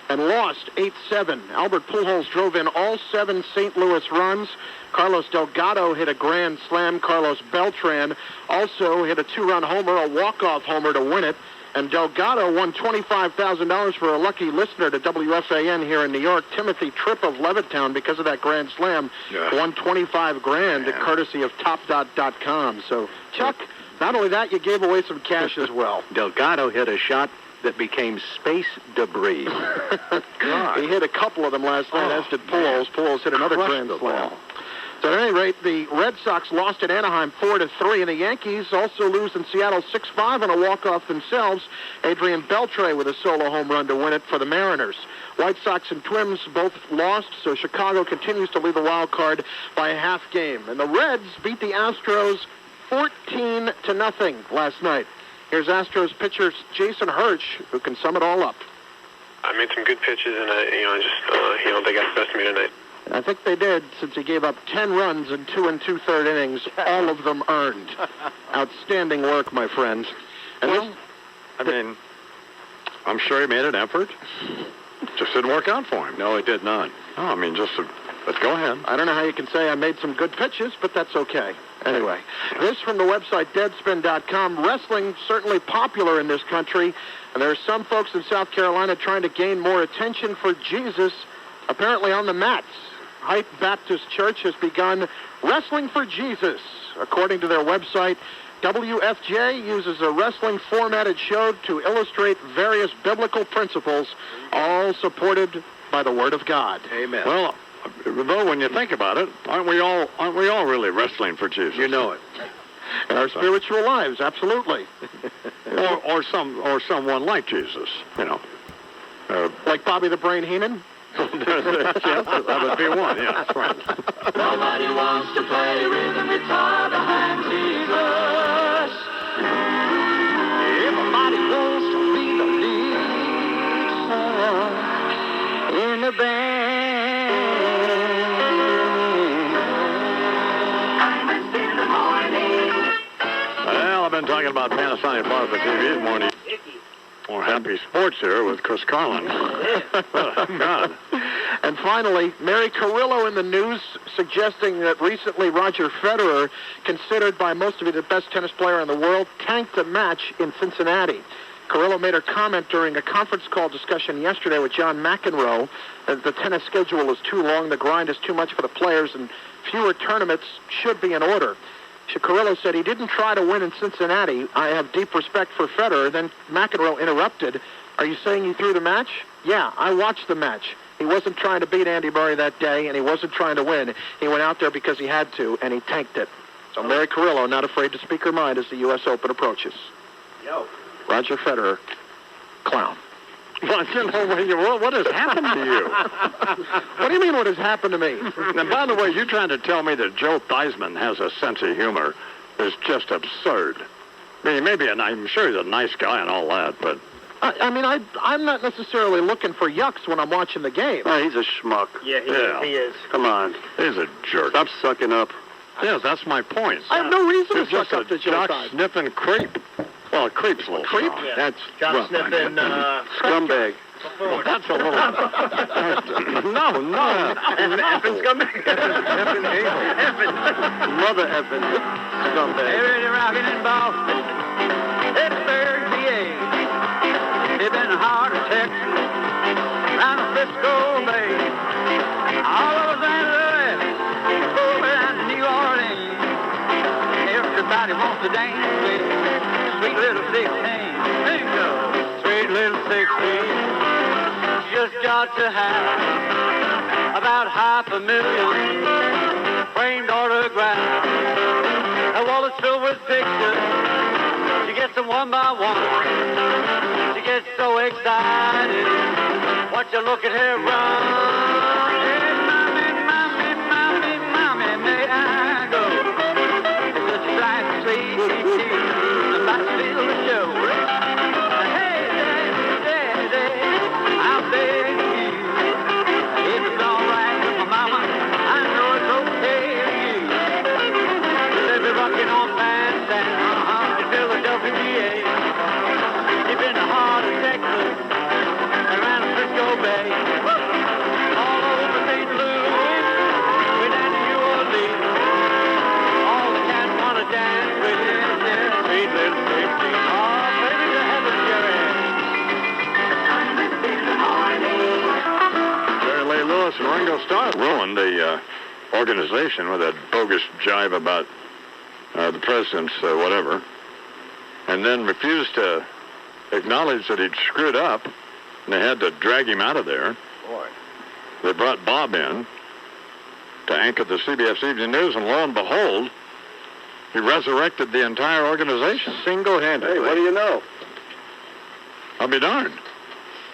and lost 8-7. Albert Pujols drove in all 7 St. Louis runs. Carlos Delgado hit a grand slam. Carlos Beltran also hit a 2-run homer, a walk-off homer to win it. And Delgado won $25,000 for a lucky listener to WFAN here in New York. Timothy Tripp of Levittown, because of that grand slam, won $25,000 courtesy of TopDot.com. So, Chuck, not only that, you gave away some cash as well. Delgado hit a shot that became space debris. God. He hit a couple of them last night, as did Pujols. Pujols hit another grand slam. So at any rate, the Red Sox lost at Anaheim 4-3, and the Yankees also lose in Seattle 6-5 on a walk-off themselves. Adrian Beltre with a solo home run to win it for the Mariners. White Sox and Twins both lost, so Chicago continues to lead the wild card by a half game. And the Reds beat the Astros 14-0 last night. Here's Astros pitcher Jason Hirsch, who can sum it all up. I made some good pitches, and they got the best of me tonight. I think they did, since he gave up 10 runs in 2 2/3 innings, all of them earned. Outstanding work, my friends. And I'm sure he made an effort. Just didn't work out for him. No, it did not. Oh, I mean, let's go ahead. I don't know how you can say I made some good pitches, but that's okay. Anyway, this from the website Deadspin.com. Wrestling certainly popular in this country, and there are some folks in South Carolina trying to gain more attention for Jesus, apparently on the mats. Height Baptist Church has begun Wrestling for Jesus. According to their website, WFJ uses a wrestling formatted show to illustrate various biblical principles, all supported by the Word of God. Amen. Well, though, when you think about it, aren't we all really wrestling for Jesus? You know it. In our spiritual lives, absolutely. or someone like Jesus, like Bobby the Brain Heenan. Yes, that would be one. Yeah, right. Nobody wants to play rhythm guitar behind Jesus. Everybody wants to be the lead in the band. In the morning. Well, I've been talking about Panasonic Bar for TV morning. More happy sports here with Chris Carlin. God. And finally, Mary Carrillo in the news, suggesting that recently Roger Federer, considered by most of you the best tennis player in the world, tanked a match in Cincinnati. Carrillo made her comment during a conference call discussion yesterday with John McEnroe that the tennis schedule is too long, the grind is too much for the players, and fewer tournaments should be in order. Carrillo said he didn't try to win in Cincinnati. I have deep respect for Federer. Then McEnroe interrupted. Are you saying he threw the match? Yeah, I watched the match. He wasn't trying to beat Andy Murray that day, and he wasn't trying to win. He went out there because he had to, and he tanked it. So Mary Carrillo not afraid to speak her mind as the U.S. Open approaches. Yo. Roger Federer, clown. Well, what has happened to you? What do you mean what has happened to me? And by the way, you trying to tell me that Joe Theismann has a sense of humor is just absurd. I mean, maybe, and I'm sure he's a nice guy and all that, but... I'm not necessarily looking for yucks when I'm watching the game. Oh, he's a schmuck. Yeah, he is. Come on. He's a jerk. Stop sucking up. Yes, that's my point. I have no reason He's to suck just up to a Joe jock Theismann. sniffing creep. Well, a creep's a little Creep? strong. Yeah. That's Jock sniffing, Scumbag. well, that's a little... no. Effing scumbag. Effing a-hole. Mother effing scumbag. Every rockin' in Boston, Pittsburgh, PA, even heart of Texas, round the Frisco Bay, all over St. Louis, over down to New Orleans. Everybody wants to dance with sweet little 16. Bingo, sweet little 16. Just got to have about 500,000 framed autographs. A wall of filled with pictures. She gets them one by one. She gets so excited. Watch her look at her run. Hey, mommy, mommy, mommy, mommy, may I go? It's such a sight to see. I'm about to feel the show. Hey, daddy, daddy, I'll beg you. If it's all right with my mama, I know it's okay with you. They'll be rocking on bandstand in Philadelphia, PA. Deep in the heart of Texas, around the Frisco Bay. All over St. Louis, way down to New Orleans. All the cats want to dance with you, yeah. Sweet little 16. Oh, baby, to heaven, Jerry. Jerry Lee Lewis and Ringo Starr ruined the organization with that bogus jibe about the president's whatever, and then refused to acknowledge that he'd screwed up, and they had to drag him out of there. Boy. They brought Bob in to anchor the CBS Evening News, and lo and behold, he resurrected the entire organization single-handedly. Hey, what do you know? I'll be darned.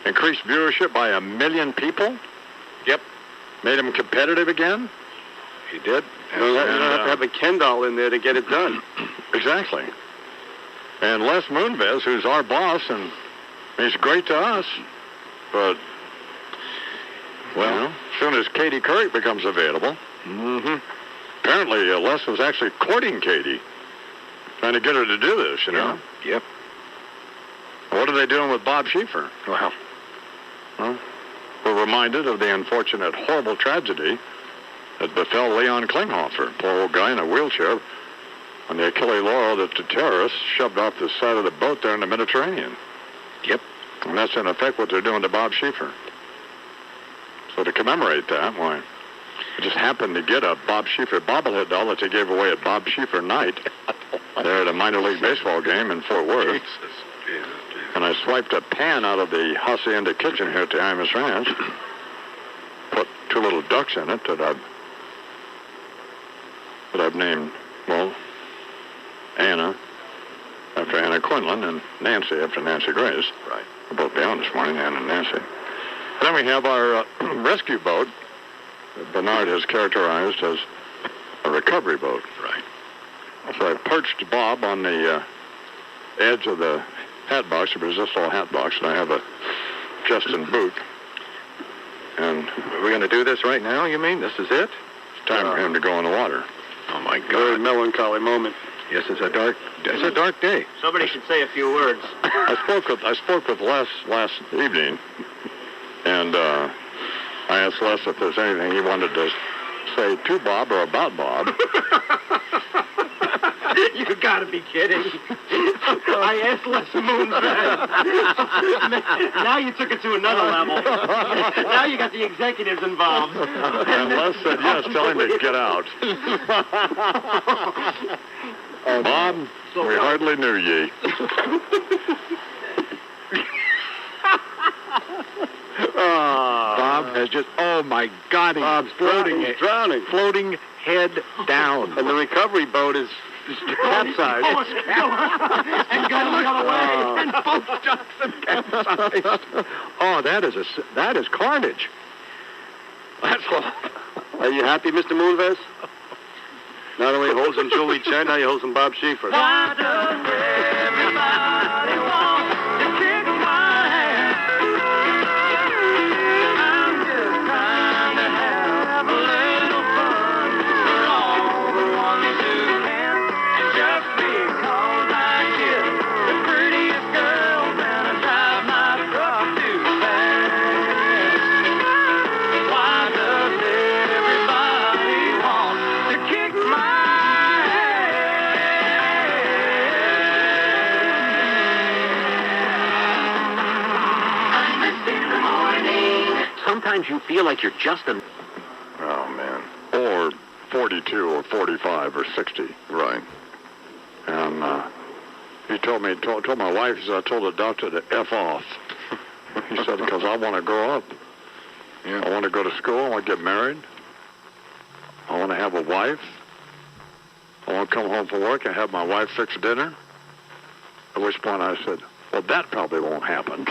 Increased viewership by 1 million people? Yep. Made him competitive again? He did. You don't have to have a Ken doll in there to get it done. Exactly. And Les Moonves, who's our boss, and he's great to us, but, well, as soon as Katie Couric becomes available, apparently Les was actually courting Katie, trying to get her to do this, you know? Yep. What are they doing with Bob Schieffer? Well, We're reminded of the unfortunate, horrible tragedy that befell Leon Klinghoffer, poor old guy in a wheelchair, on the Achille Lauro that the terrorists shoved off the side of the boat there in the Mediterranean. Yep. And that's in effect what they're doing to Bob Schieffer. So to commemorate that, why, I just happened to get a Bob Schieffer bobblehead doll that they gave away at Bob Schieffer night there at a minor league baseball game in Fort Worth. And I swiped a pan out of the Hacienda kitchen here at the Imus Ranch, put 2 little ducks in it that I've named, well, Anna after Anna Quinlan and Nancy after Nancy Grace. Right. They'll both be on this morning, Anna and Nancy. And then we have our rescue boat that Bernard has characterized as a recovery boat. Right. So I perched Bob on the edge of the hat box, the resistol hat box, and I have a Justin boot. And Are we going to do this right now, you mean? This is it? it's time for him to go in the water. Oh, my Very God. melancholy moment. Yes, it's a dark day. Somebody should say a few words. I spoke with Les last evening, and I asked Les if there's anything he wanted to say to Bob or about Bob. You gotta be kidding. I S-less moonshine. Now you took it to another level. Now you got the executives involved. And Les said yes, tell him to get out. Bob, we hardly knew ye. Bob has just, oh my God, he's drowning. floating head down. And the recovery boat is capsized. And going the other way. And both Johnson capsized. Oh, that is carnage. That's all. Are you happy, Mr. Moonves? Not only holds him Julie Chen, now he holds him Bob Schieffer. Why does everybody want to kick my ass? I'm just trying to have a little fun for all the ones who can. And just because I kiss the prettiest girls and I drive my truck too fast. Why does everybody want to kick my Sometimes you feel like you're just a... Oh, man. Or 42 or 45 or 60. Right. And he told my wife, he said, I told the doctor to F off. He said, because I want to grow up. Yeah. I want to go to school. I want to get married. I want to have a wife. I want to come home from work and have my wife fix dinner. At which point I said, well, that probably won't happen.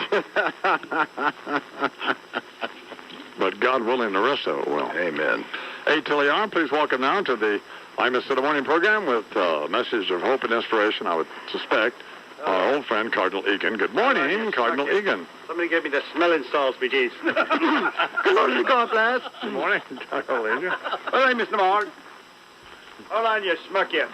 But God willing, the rest of it will. Amen. Hey, till you are, please welcome now to the Imus in the Morning program with a message of hope and inspiration, I would suspect, our old friend, Cardinal Egan. Good morning, Cardinal Egan. Somebody gave me the smelling salts, me geez. Good morning, God bless. Good morning, Cardinal Egan. All right, Mr. Mark. Hold on, you smuck you.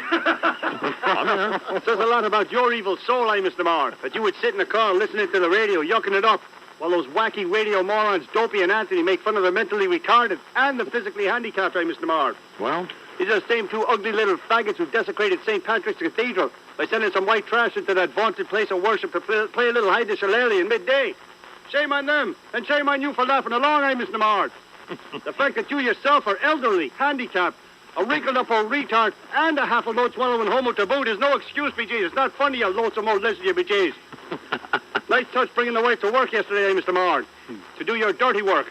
Says a lot about your evil soul, Mr. Mark, that you would sit in the car listening to the radio, yucking it up, while those wacky radio morons, Dopey and Anthony, make fun of the mentally retarded and the physically handicapped, Mr. Mark. Well? These are the same two ugly little faggots who desecrated St. Patrick's Cathedral by sending some white trash into that vaunted place of worship to play a little hide the shillelagh in midday. Shame on them, and shame on you for laughing along, Mr. Mark. The fact that you yourself are elderly, handicapped, a wrinkled-up old retard, and a half-a-load-swallowing homo to boot is no excuse, B.G. It's not funny, you lonesome old lizard, you B.G.'s. Nice touch bringing the wife to work yesterday, Mr. Marr, to do your dirty work.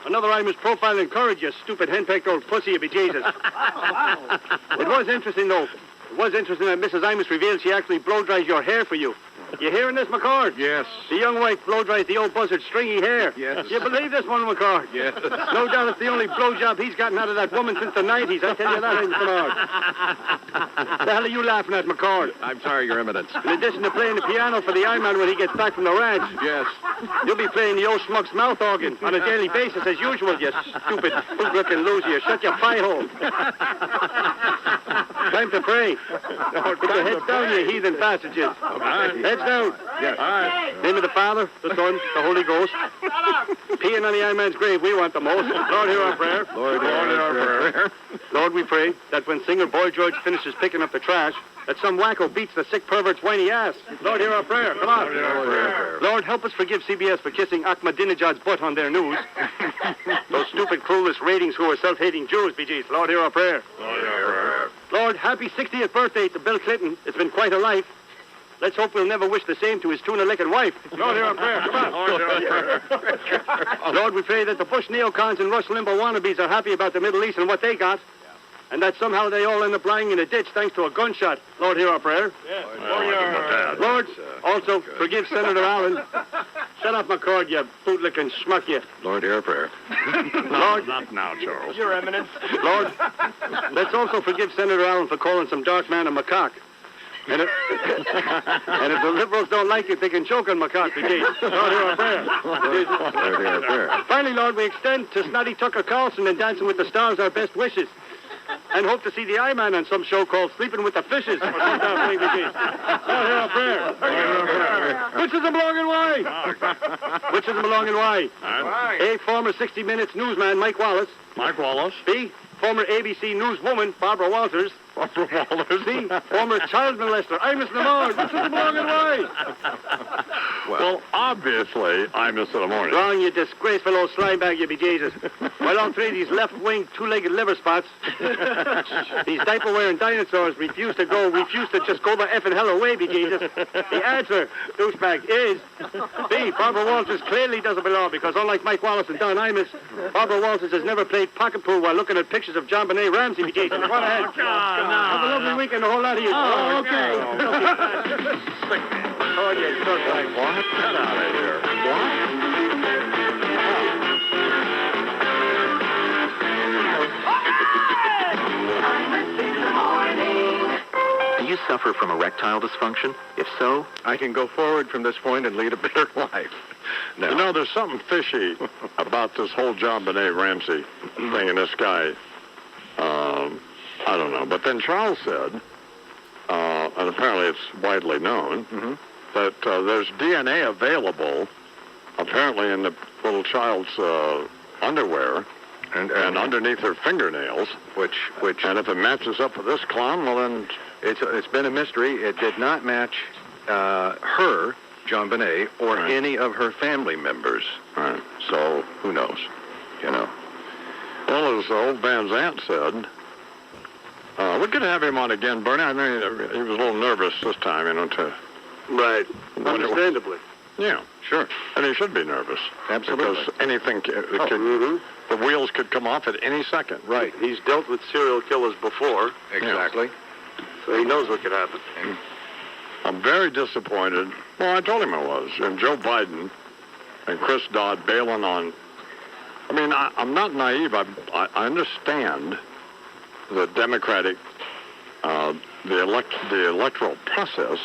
Another Imus profile encouraged you, stupid henpecked old pussy, you be Jesus. It was interesting, though. It was interesting that Mrs. Imus revealed she actually blow-dries your hair for you. You hearing this, McCord? Yes. The young wife blow-dries the old buzzard's stringy hair. Yes. You believe this one, McCord? Yes. No doubt it's the only blowjob he's gotten out of that woman since the 90s. I tell you that, Mr. McCord. The hell are you laughing at, McCord? I'm sorry, Your Eminence. In addition to playing the piano for the I-Man when he gets back from the ranch, Yes. you'll be playing the old schmuck's mouth organ on a daily basis as usual, you stupid, hook-looking loser. You shut your pie hole. Time to pray. Put your heads down, you heathen passages. right. Heads down. Yes. All right. Name of the Father, the Son, the Holy Ghost. Peeing on the I-Man's grave we want the most. Lord, hear our prayer. Lord, hear our prayer. Lord, we pray that when singer Boy George finishes picking up the trash, that some wacko beats the sick pervert's whiny ass. Lord, hear our prayer. Come on. Lord, hear our prayer. Lord, help us forgive CBS for kissing Ahmadinejad's butt on their news. Those stupid, clueless ratings who are self-hating Jews, BGs. Lord, hear our prayer. Lord, hear our prayer. Lord, happy 60th birthday to Bill Clinton. It's been quite a life. Let's hope we'll never wish the same to his tuna-licking wife. Lord, hear our prayer. Come on. Lord, hear our prayer. Lord, we pray that the Bush neocons and Rush Limbaugh wannabes are happy about the Middle East and what they got, and that somehow they all end up lying in a ditch thanks to a gunshot. Lord, hear our prayer. Yes. Lord, hear our prayer. Lord, also forgive Senator Allen. Shut up, McCord, you bootlicking schmuck, you. Lord, hear our prayer. Lord, Not now, Charles. Your Eminence. Lord, let's also forgive Senator Allen for calling some dark man a macaque. And if the liberals don't like it, they can choke on macaque, BG. Lord, hear our prayer. Lord, hear our prayer. Finally, Lord, we extend to Snotty Tucker Carlson and Dancing with the Stars our best wishes. And hope to see the I-Man on some show called Sleeping with the Fishes. Or some damn thing, BG. Lord, hear our prayer. Which is a belong and why? Which is a belong and why? A, former 60 Minutes newsman Mike Wallace. Mike Wallace. B, former ABC newswoman Barbara Walters. Barbara Walters. See, former child molester, Imus Lamar. This is belong in why. Well, obviously, Imus in the morning. Wrong, you disgraceful old slimebag, you be Jesus. Well, all three of these left-wing, two-legged liver spots, these diaper-wearing dinosaurs refuse to just go the effing hell away, be Jesus. The answer, douchebag, is B. Barbara Walters clearly doesn't belong because unlike Mike Wallace and Don Imus, Barbara Walters has never played pocket pool while looking at pictures of John Benet Ramsey, be Jesus. Go ahead. Have a lovely weekend, the whole lot of you. Oh, okay. Oh, yeah, so right. What? Get out of here. Do you suffer from erectile dysfunction? If so, I can go forward from this point and lead a better life. No. You know, there's something fishy about this whole John Benet Ramsey thing and this guy. I don't know. But then Charles said, and apparently it's widely known, that there's DNA available, apparently in the little child's underwear and underneath her fingernails. And if it matches up with this clown, well then it's been a mystery. It did not match her, John Benet, or any of her family members. Right. So who knows? You know. Well, as old Van Zant said, we're going to have him on again, Bernie. I mean, he was a little nervous this time, you know, Right. Understandably. Yeah, sure. And he should be nervous. Absolutely. Because anything, the wheels could come off at any second. Right. He's dealt with serial killers before. Exactly. So he knows what could happen. I'm very disappointed. Well, I told him I was. And Joe Biden and Chris Dodd bailing on. I mean, I'm not naive. I understand the Democratic, the electoral process,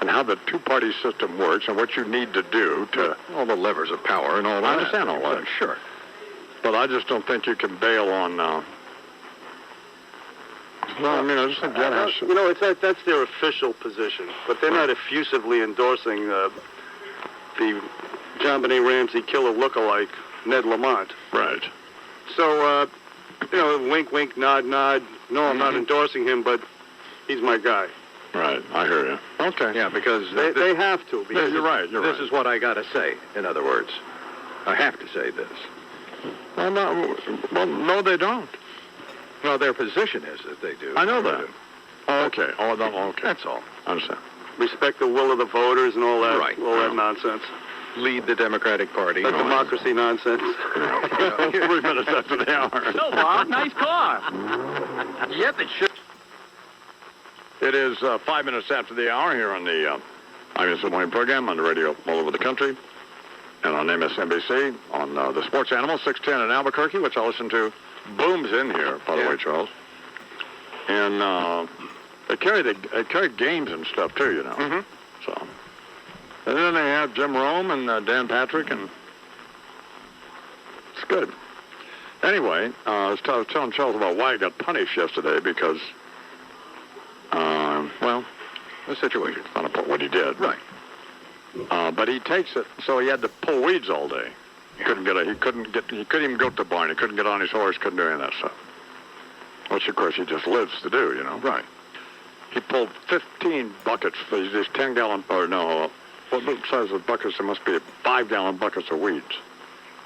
and how the two-party system works, and what you need to do to all the levers of power and all that. I understand all that. Sure. But I just don't think you can bail on. No, I mean, I just think that has. You know, that's their official position, but they're not effusively endorsing the John Benet Ramsey killer lookalike Ned Lamont. Right. So, you know, wink, wink, nod, nod. No, I'm not endorsing him, but he's my guy. Right, I hear you. Okay. Yeah, because they have to. Yeah, you're right. This is what I got to say. In other words, I have to say this. Well, no, they don't. Well, their position is that they do. I know that. Oh, okay. Oh, no, okay. That's all. I understand. Respect the will of the voters and all that. Right. All that nonsense. Lead the Democratic Party. That democracy nonsense. 3 minutes after the hour. So, Bob, nice car. Yep, it should. It is 5 minutes after the hour here on the Imus Morning program on the radio all over the country and on MSNBC on the Sports Animal 610 in Albuquerque, which I listen to. Booms in here, by the way, Charles. And they carry games and stuff too, you know. So, and then they have Jim Rome and Dan Patrick, and it's good. Anyway, I was telling Charles about why I got punished yesterday because, well, the situation. Not about what he did, right? But he takes it, so he had to pull weeds all day. He couldn't even go to the barn. He couldn't get on his horse. Couldn't do any of that stuff. Which, of course, he just lives to do, you know. Right. He pulled 15 buckets. These 10-gallon, or no, what size of buckets? There must be 5-gallon buckets of weeds.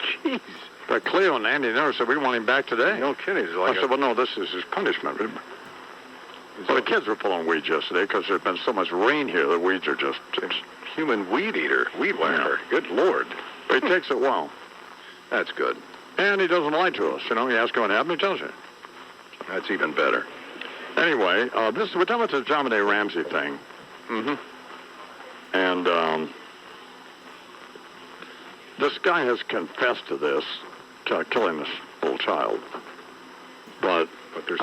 Jeez. But Cleo and Andy never said, we want him back today. No kidding. I said, well, no, this is his punishment. Well, the kids were pulling weeds yesterday because there's been so much rain here. The weeds are just... Human weed eater, weed whacker. Yeah. Good Lord. But he takes it well. That's good. And he doesn't lie to us. You know, you ask him what happened, he tells you. That's even better. Anyway, we're talking about the John Benet Ramsey thing. And this guy has confessed to this, killing this little child. But there's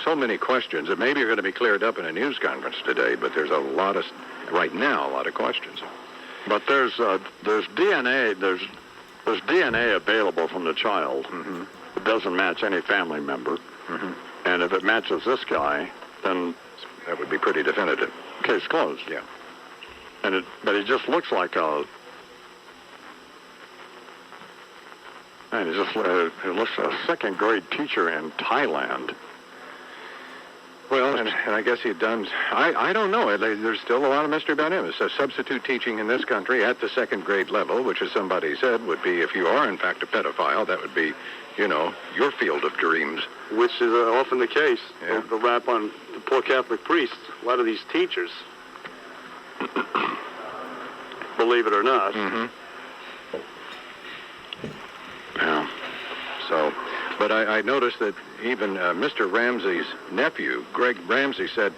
so many questions that maybe are going to be cleared up in a news conference today. But there's a lot of questions. But there's DNA. There's DNA available from the child. It doesn't match any family member. And if it matches this guy, then that would be pretty definitive. Case closed. Yeah. But he just looks like a. And he looks like a second-grade teacher in Thailand. Well, and I guess he'd done, I don't know. There's still a lot of mystery about him. It's a substitute teaching in this country at the second grade level, which, as somebody said, would be, if you are, in fact, a pedophile, that would be, your field of dreams. Which is often the case. Yeah. The rap on the poor Catholic priests. A lot of these teachers, believe it or not. Mm-hmm. Yeah. So, but I noticed that even Mr. Ramsey's nephew, Greg Ramsey, said,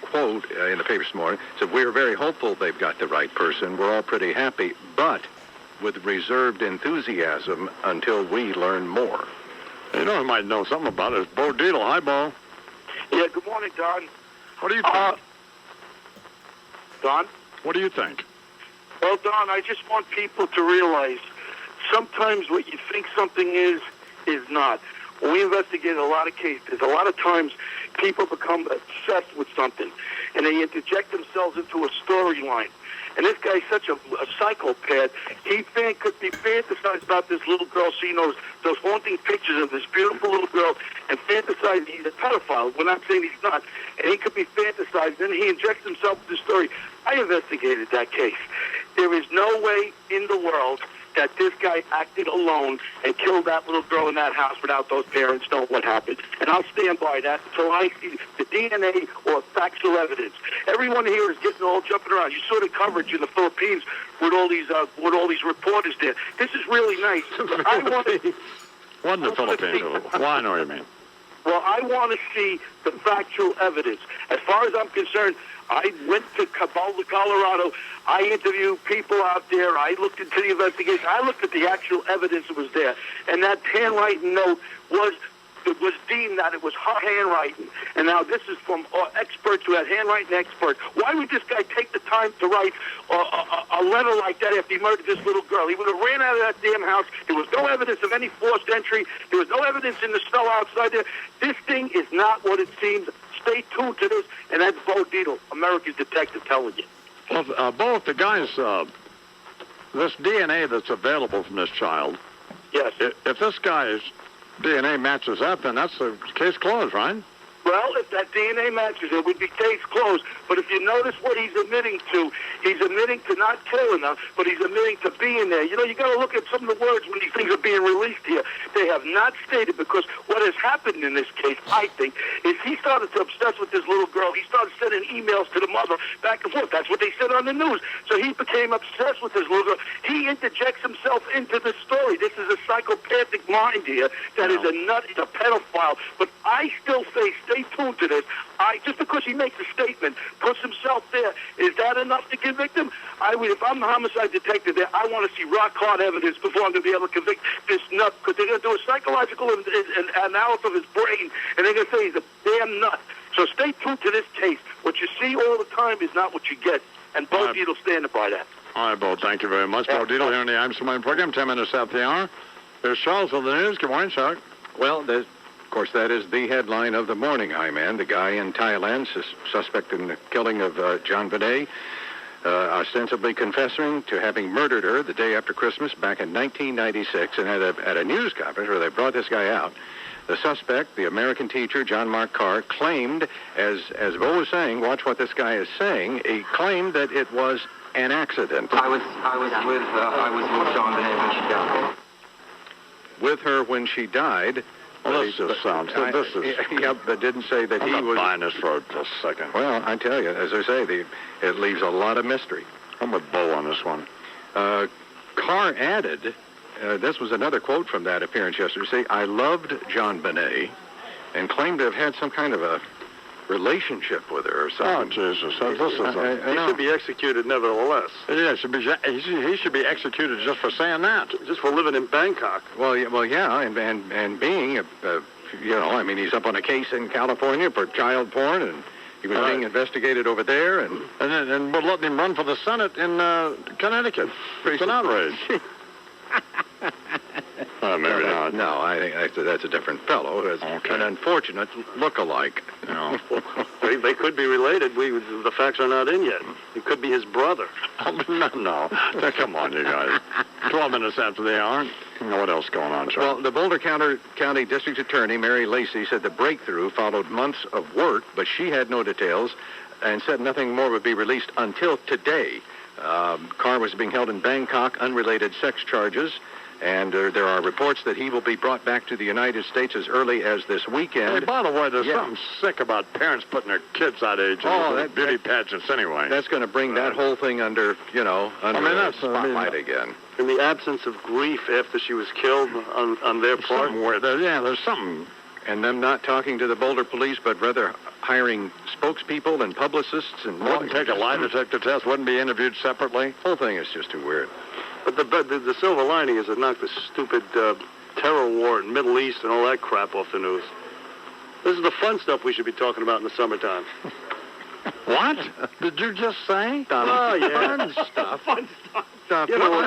quote, in the paper this morning, said, "We're very hopeful they've got the right person. We're all pretty happy, but with reserved enthusiasm until we learn more." You know, who might know something about it. It's Bo Dietl. Hi, Bo. Yeah, good morning, Don. What do you think? Don? What do you think? Well, Don, I just want people to realize sometimes what you think something is not. When we investigate a lot of cases, a lot of times people become obsessed with something, and they interject themselves into a storyline. And this guy's such a psychopath. He could be fantasized about this little girl, seeing those haunting pictures of this beautiful little girl, and fantasize he's a pedophile. We're not saying he's not. And he could be fantasized, and he injects himself with the story. I investigated that case. There is no way in the world that this guy acted alone and killed that little girl in that house without those parents knowing what happened. And I'll stand by that until I see the DNA or factual evidence. Everyone here is getting all jumping around. You saw the coverage in the Philippines with all these reporters there. This is really nice. I want to. Wasn't the Philippines? Well, I know what you mean. Well, I want to see the factual evidence. As far as I'm concerned, I went to Boulder, Colorado. I interviewed people out there. I looked into the investigation. I looked at the actual evidence that was there. And that handwriting note was deemed that it was her handwriting. And now this is from experts who had handwriting experts. Why would this guy take the time to write a letter like that after he murdered this little girl? He would have ran out of that damn house. There was no evidence of any forced entry. There was no evidence in the snow outside there. This thing is not what it seems. Stay tuned to this, and that's Bo Dietl, America's detective, telling you. Well, both the guys, this DNA that's available from this child, yes. If this guy's DNA matches up, then that's the case closed, right? Well, if that DNA matches, it would be case closed. But if you notice what he's admitting to not killing her, but he's admitting to being there. You know, you got to look at some of the words when these things are being released here. They have not stated, because what has happened in this case, I think, is he started to obsess with this little girl. He started sending emails to the mother back and forth. That's what they said on the news. So he became obsessed with this little girl. He interjects himself into the story. This is a psychopathic mind here that is a nut, is a pedophile. But I still say, stay tuned to this. Just because he makes a statement, puts himself there, is that enough to convict him? If I'm the homicide detective there, I want to see rock-hard evidence before I'm going to be able to convict this nut, because they're going to do a psychological analysis of his brain, and they're going to say he's a damn nut. So stay tuned to this case. What you see all the time is not what you get, and Bo Dietl standing by that. All right, Bo, thank you very much. Bo Dietl here on the Imus Morning Program, 10 minutes after the hour. There's Charles with the news. Good morning, Chuck. Well, of course, that is the headline of the morning, Hi-Man. The guy in Thailand, suspect in the killing of John Benet, ostensibly confessing to having murdered her the day after Christmas back in 1996, and at a news conference where they brought this guy out, the suspect, the American teacher, John Mark Carr, claimed, as Bo was saying, watch what this guy is saying, he claimed that it was an accident. I was with John Benet when she died. With her when she died. Well, this just sounds... Yeah, but didn't say that he was... I'm not buying this for just a second. Well, I tell you, as I say, it leaves a lot of mystery. I'm with Bo on this one. Carr added, this was another quote from that appearance yesterday, say, "I loved John Benet," and claimed to have had some kind of a relationship with her or something. Oh, Jesus. He should be executed nevertheless. Yeah, he should be executed just for saying that. Just for living in Bangkok. Well, yeah, and being, he's up on a case in California for child porn, and he was being investigated over there, and we're letting him run for the Senate in Connecticut. It's an outrage. Maybe not. No, I think that's a different fellow who has an unfortunate look-alike. No. They could be related. The facts are not in yet. It could be his brother. No. Come on, you guys. 12 minutes after the hour. What else going on, Charlie? Well, the Boulder County District Attorney, Mary Lacey, said the breakthrough followed months of work, but she had no details and said nothing more would be released until today. Carr was being held in Bangkok, unrelated sex charges, and there are reports that he will be brought back to the United States as early as this weekend. Hey, by the way, there's something sick about parents putting their kids that age in beauty pageants anyway. That's going to bring that whole thing under the spotlight again. In the absence of grief after she was killed on their part. There's something. And them not talking to the Boulder police, but rather hiring spokespeople and publicists and wouldn't take a lie detector test, wouldn't be interviewed separately. Whole thing is just too weird. But the silver lining is it knocked the stupid terror war in the Middle East and all that crap off the news. This is the fun stuff we should be talking about in the summertime. What? Did you just say? Oh, yeah. Fun stuff. Fun stuff. You know,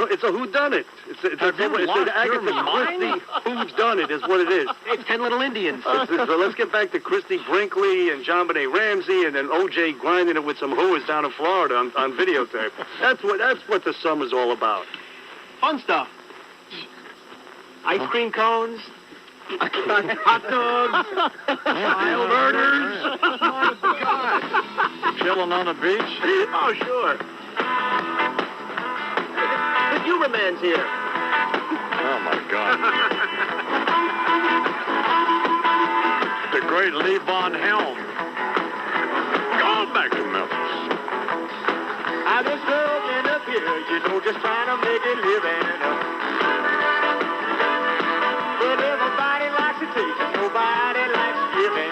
it's a whodunit. It's Have you lost your mind? Whodunit is what it is. It's 10 little Indians. So let's get back to Christy Brinkley and John Benet Ramsey and then O.J. grinding it with some hooers down in Florida on videotape. That's what the summer's all about. Fun stuff. Ice cream cones. Hot dogs. Wild burgers. Oh, God. Chilling on the beach? Oh, sure. The Huberman's here. Oh, my God. The great Lee Von Helm. Going back to Memphis. I just working up here, just trying to make a living. But everybody likes to take and nobody likes giving.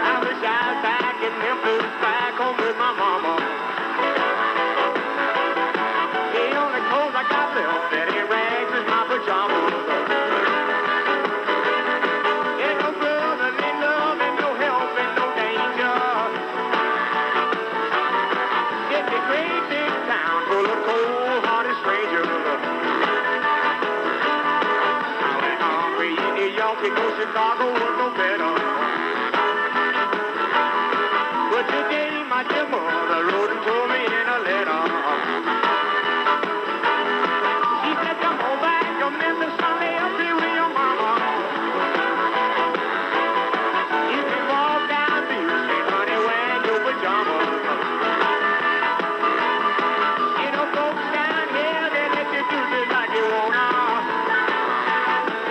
I wish I was back in Memphis, back home with my mama. The only clothes I got left, that ain't rags, is my pajamas. Ain't no brotherly love, ain't no help, ain't no danger. It's a great big town full of cold-hearted strangers. I went hungry in New York, and go Chicago was no better. But today my dear mother wrote and told me in a letter. She said, come on back to Memphis, Sunday, up here with your mama. You can walk down Beale Street, honey, wearing your pajamas. You know, folks down here, they let you do just like you wanna.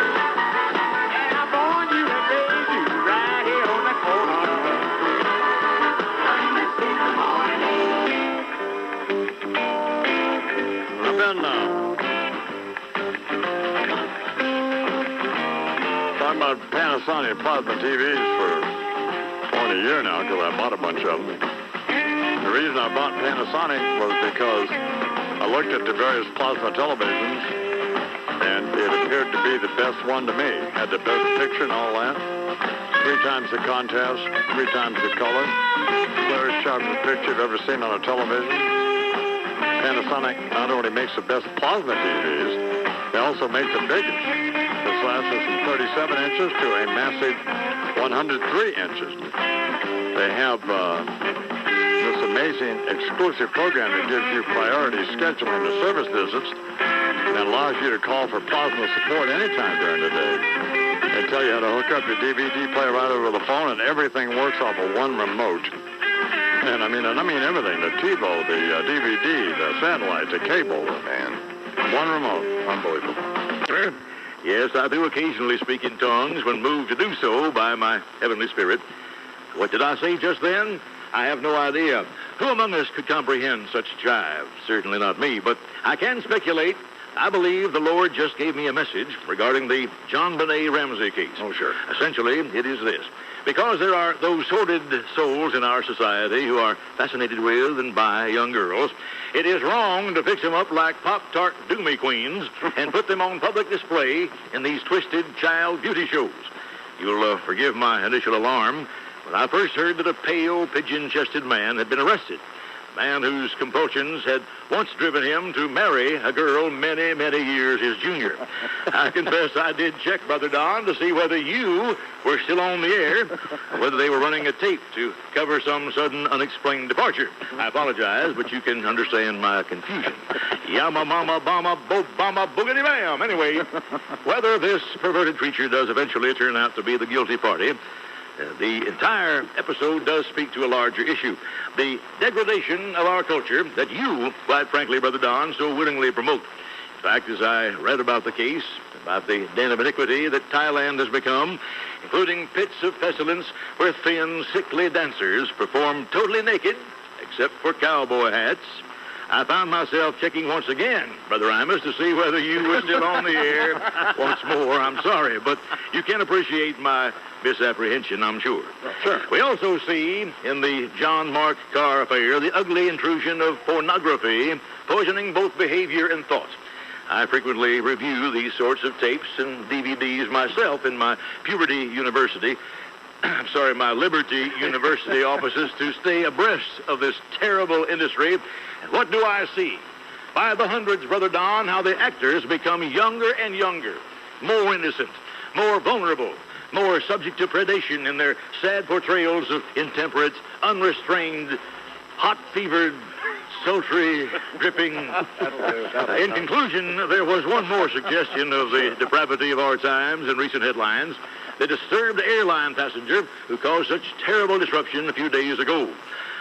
And I born you and raised you right here on the corner. I've been talking about Panasonic plasma TVs for 20 years now because I bought a bunch of them. The reason I bought Panasonic was because I looked at the various plasma televisions and it appeared to be the best one to me. Had the best picture and all that. 3 times the contrast, 3 times the color. Clearest, sharpest picture you've ever seen on a television. Panasonic not only makes the best plasma TVs, they also make the biggest. This lasts from 37 inches to a massive 103 inches. They have this amazing exclusive program that gives you priority scheduling to service visits and allows you to call for plasma support anytime during the day. They tell you how to hook up your DVD player right over the phone, and everything works off of one remote. And I mean everything, the TiVo, the DVD, the satellite, the cable, man. One remote. Unbelievable. Yes, I do occasionally speak in tongues when moved to do so by my heavenly spirit. What did I say just then? I have no idea. Who among us could comprehend such jive? Certainly not me, but I can speculate. I believe the Lord just gave me a message regarding the John Benet Ramsey case. Oh, sure. Essentially, it is this. Because there are those sordid souls in our society who are fascinated with and by young girls, it is wrong to fix them up like Pop-Tart Doomy Queens and put them on public display in these twisted child beauty shows. You'll forgive my initial alarm when I first heard that a pale, pigeon-chested man had been arrested. man whose compulsions had once driven him to marry a girl many, many years his junior. I confess I did check, Brother Don, to see whether you were still on the air, or whether they were running a tape to cover some sudden unexplained departure. I apologize, but you can understand my confusion. Yama mama bama bo bama boogity bam. Anyway, whether this perverted creature does eventually turn out to be the guilty party, the entire episode does speak to a larger issue. The degradation of our culture that you, quite frankly, Brother Don, so willingly promote. In fact, as I read about the case, about the den of iniquity that Thailand has become, including pits of pestilence where thin, sickly dancers perform totally naked, except for cowboy hats, I found myself checking once again, Brother Imus, to see whether you were still on the air. Once more, I'm sorry, but you can appreciate my misapprehension, I'm sure. Sure. We also see in the John Mark Carr affair the ugly intrusion of pornography, poisoning both behavior and thought. I frequently review these sorts of tapes and DVDs myself in my puberty university. My Liberty University offices to stay abreast of this terrible industry. And what do I see? By the hundreds, Brother Don, how the actors become younger and younger, more innocent, more vulnerable, more subject to predation in their sad portrayals of intemperate, unrestrained, hot-fevered, sultry, dripping. In conclusion, there was one more suggestion of the depravity of our times in recent headlines. The disturbed airline passenger who caused such terrible disruption a few days ago.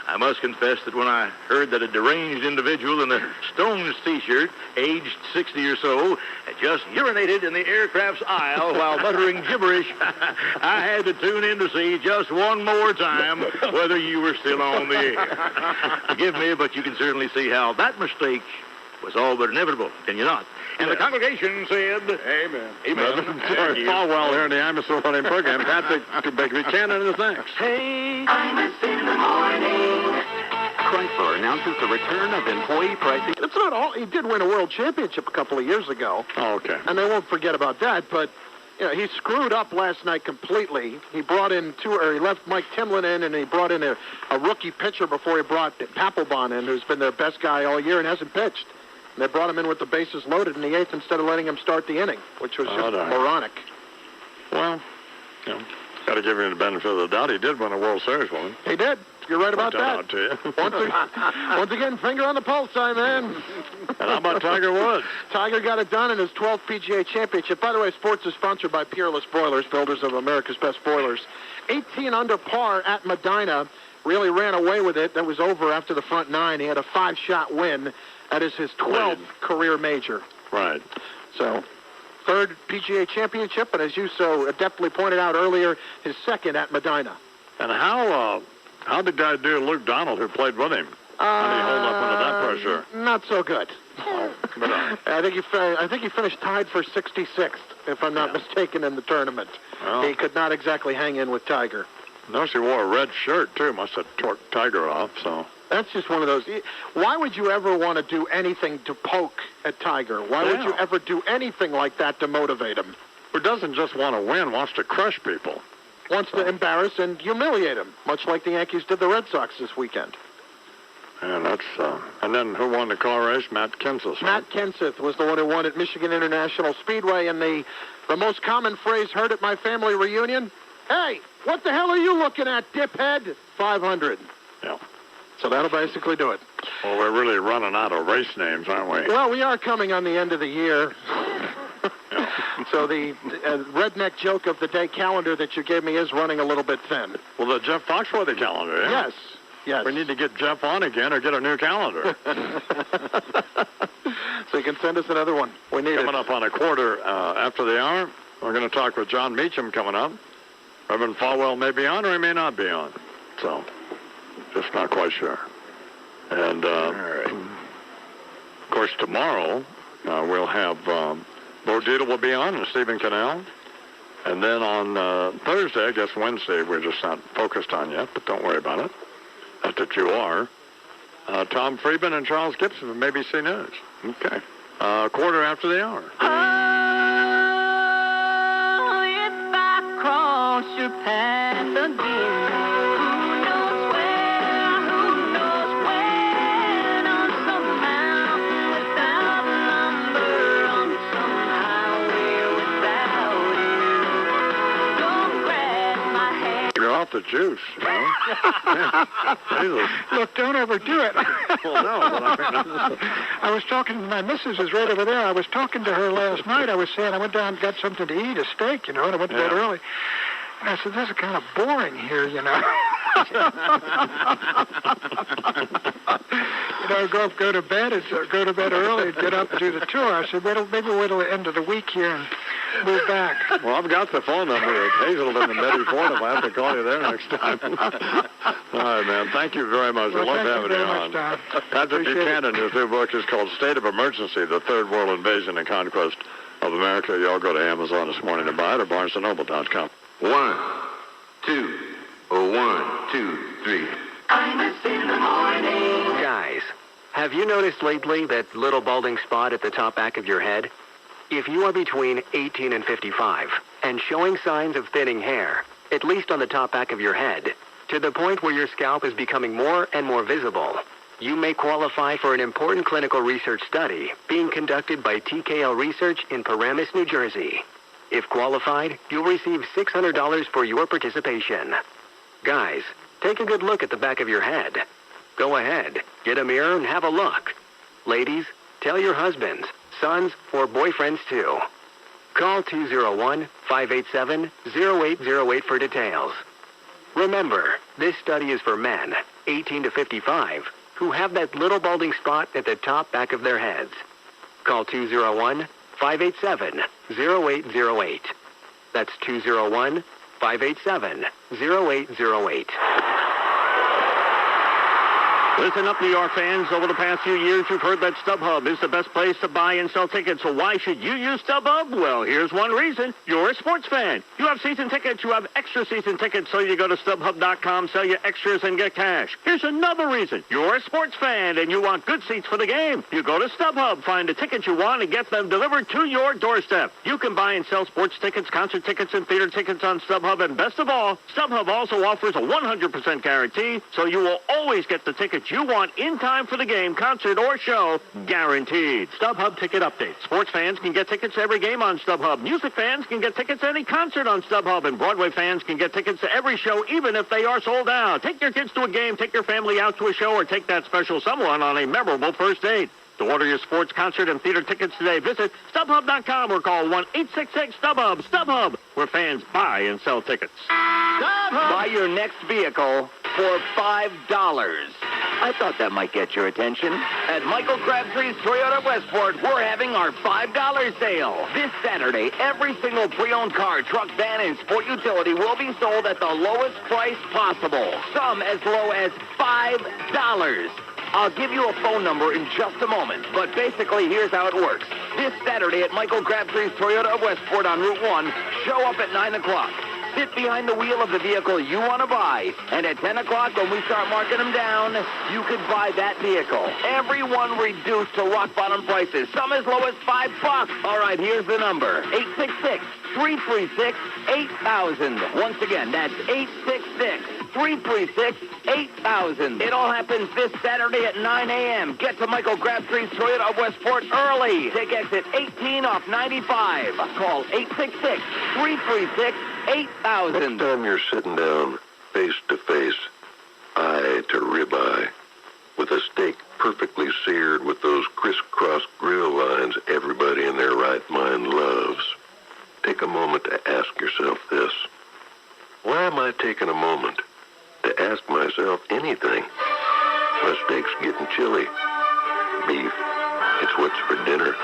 I must confess that when I heard that a deranged individual in a Stones t-shirt, aged 60 or so, had just urinated in the aircraft's aisle while muttering gibberish, I had to tune in to see just one more time whether you were still on the air. Forgive me, but you can certainly see how that mistake was all but inevitable, can you not? And the congregation said, Amen. Amen. George Falwell here in the Imus Morning program. Patrick Buchanan is next. Hey, Imus in the morning. Chrysler announces the return of employee pricing. It's not all. He did win a world championship a couple of years ago. Oh, okay. And they won't forget about that, but he screwed up last night completely. He brought in he left Mike Timlin in, and he brought in a rookie pitcher before he brought Papelbon in, who's been their best guy all year and hasn't pitched. And they brought him in with the bases loaded in the eighth instead of letting him start the inning, which was just moronic. Well, got to give him the benefit of the doubt. He did win a World Series, wasn't he? He did. You're right about that. Out to you. Once again, finger on the pulse, man. And how about Tiger Woods? Tiger got it done in his 12th PGA Championship. By the way, sports is sponsored by Peerless Boilers, builders of America's best boilers. 18 under par at Medina. Really ran away with it. That was over after the front nine. He had a 5-shot win. That is his 12th career major. Right. So, third PGA Championship, and as you so adeptly pointed out earlier, his second at Medina. And how did guy do Luke Donald, who played with him? How did he hold up under that pressure? Not so good. Oh, but, I think he finished tied for 66th, if I'm not mistaken, in the tournament. Well, he could not exactly hang in with Tiger. Notice he wore a red shirt, too. Must have torqued Tiger off, so... That's just one of those. Why would you ever want to do anything to poke at Tiger? Why would you ever do anything like that to motivate him? Who doesn't just want to win, wants to crush people. Wants to embarrass and humiliate him, much like the Yankees did the Red Sox this weekend. And that's, and then who won the car race? Matt Kenseth. Matt Kenseth was the one who won at Michigan International Speedway, and the most common phrase heard at my family reunion, "Hey, what the hell are you looking at, diphead?" 500. Yeah. So that'll basically do it. Well, we're really running out of race names, aren't we? Well, we are coming on the end of the year. So the redneck joke of the day calendar that you gave me is running a little bit thin. Well, the Jeff Foxworthy calendar, yeah? Yes. We need to get Jeff on again or get a new calendar. So you can send us another one. We need Coming up on a quarter after the hour, we're going to talk with John Meacham coming up. Reverend Falwell may be on or he may not be on. So... just not quite sure. And, of course, tomorrow we'll have Bo Dietl will be on and Stephen Cannell. And then on Thursday, I guess Wednesday, we're just not focused on yet, but don't worry about it. Not that you are. Tom Friedman and Charles Gibson from ABC News. Okay. Quarter after the hour. Oh, if I cross your path again, who knows where out the juice, you know? Jesus. Look, don't overdo it. Well, no, but I mean... I was talking to my missus is right over there. I was talking to her last night. I was saying I went down and got something to eat, a steak, you know, and I went to bed early. And I said, this is kind of boring here, you know. You know, go to bed early, get up and do the tour. I said, maybe wait till the end of the week here and move back. Well, I've got the phone number of Hazelton and Betty Ford if I have to call you there next time. All right, man. Thank you very much. I love having you on. Patrick Buchanan, his new book is called State of Emergency, The Third World Invasion and Conquest of America. Y'all go to Amazon this morning to buy it or BarnesandNoble.com. 1, 2, or 1, 2, 3. Imus in the morning. Guys, have you noticed lately that little balding spot at the top back of your head? If you are between 18 and 55 and showing signs of thinning hair, at least on the top back of your head, to the point where your scalp is becoming more and more visible, you may qualify for an important clinical research study being conducted by TKL Research in Paramus, New Jersey. If qualified, you'll receive $600 for your participation. Guys, take a good look at the back of your head. Go ahead, get a mirror and have a look. Ladies, tell your husbands, sons, or boyfriends too. Call 201-587-0808 for details. Remember, this study is for men, 18 to 55, who have that little balding spot at the top back of their heads. Call 201-587-0808. That's 201-587-0808. Listen up, New York fans. Over the past few years, you've heard that StubHub is the best place to buy and sell tickets. So why should you use StubHub? Well, here's one reason. You're a sports fan. You have season tickets. You have extra season tickets. So you go to StubHub.com, sell your extras, and get cash. Here's another reason. You're a sports fan, and you want good seats for the game. You go to StubHub, find the tickets you want, and get them delivered to your doorstep. You can buy and sell sports tickets, concert tickets, and theater tickets on StubHub. And best of all, StubHub also offers a 100% guarantee, so you will always get the tickets you want in time for the game, concert, or show, guaranteed. StubHub ticket update. Sports fans can get tickets to every game on StubHub. Music fans can get tickets to any concert on StubHub. And Broadway fans can get tickets to every show, even if they are sold out. Take your kids to a game, take your family out to a show, or take that special someone on a memorable first date. To order your sports, concert, and theater tickets today, visit StubHub.com or call 1-866-StubHub. StubHub, where fans buy and sell tickets. StubHub! Buy your next vehicle for $5. I thought that might get your attention. At Michael Crabtree's Toyota Westport, we're having our $5 sale. This Saturday, every single pre-owned car, truck, van, and sport utility will be sold at the lowest price possible. Some as low as $5. I'll give you a phone number in just a moment, but basically here's how it works. This Saturday at Michael Crabtree's Toyota of Westport on Route 1, show up at 9 o'clock. Sit behind the wheel of the vehicle you want to buy, and at 10 o'clock when we start marking them down, you could buy that vehicle. Everyone reduced to rock-bottom prices, some as low as $5. All right, here's the number, 866-336-8000. Once again, that's 866-336-8000. It all happens this Saturday at 9 a.m. Get to Michael Crabtree's Toyota of Westport early. Take exit 18 off 95. Call 866-336-8000. Next time you're sitting down, face to face, eye to ribeye, with a steak perfectly seared with those crisscross grill lines everybody in their right mind loves, take a moment to ask yourself this. Why am I taking a moment to ask myself anything? My steak's getting chilly. Beef, it's what's for dinner.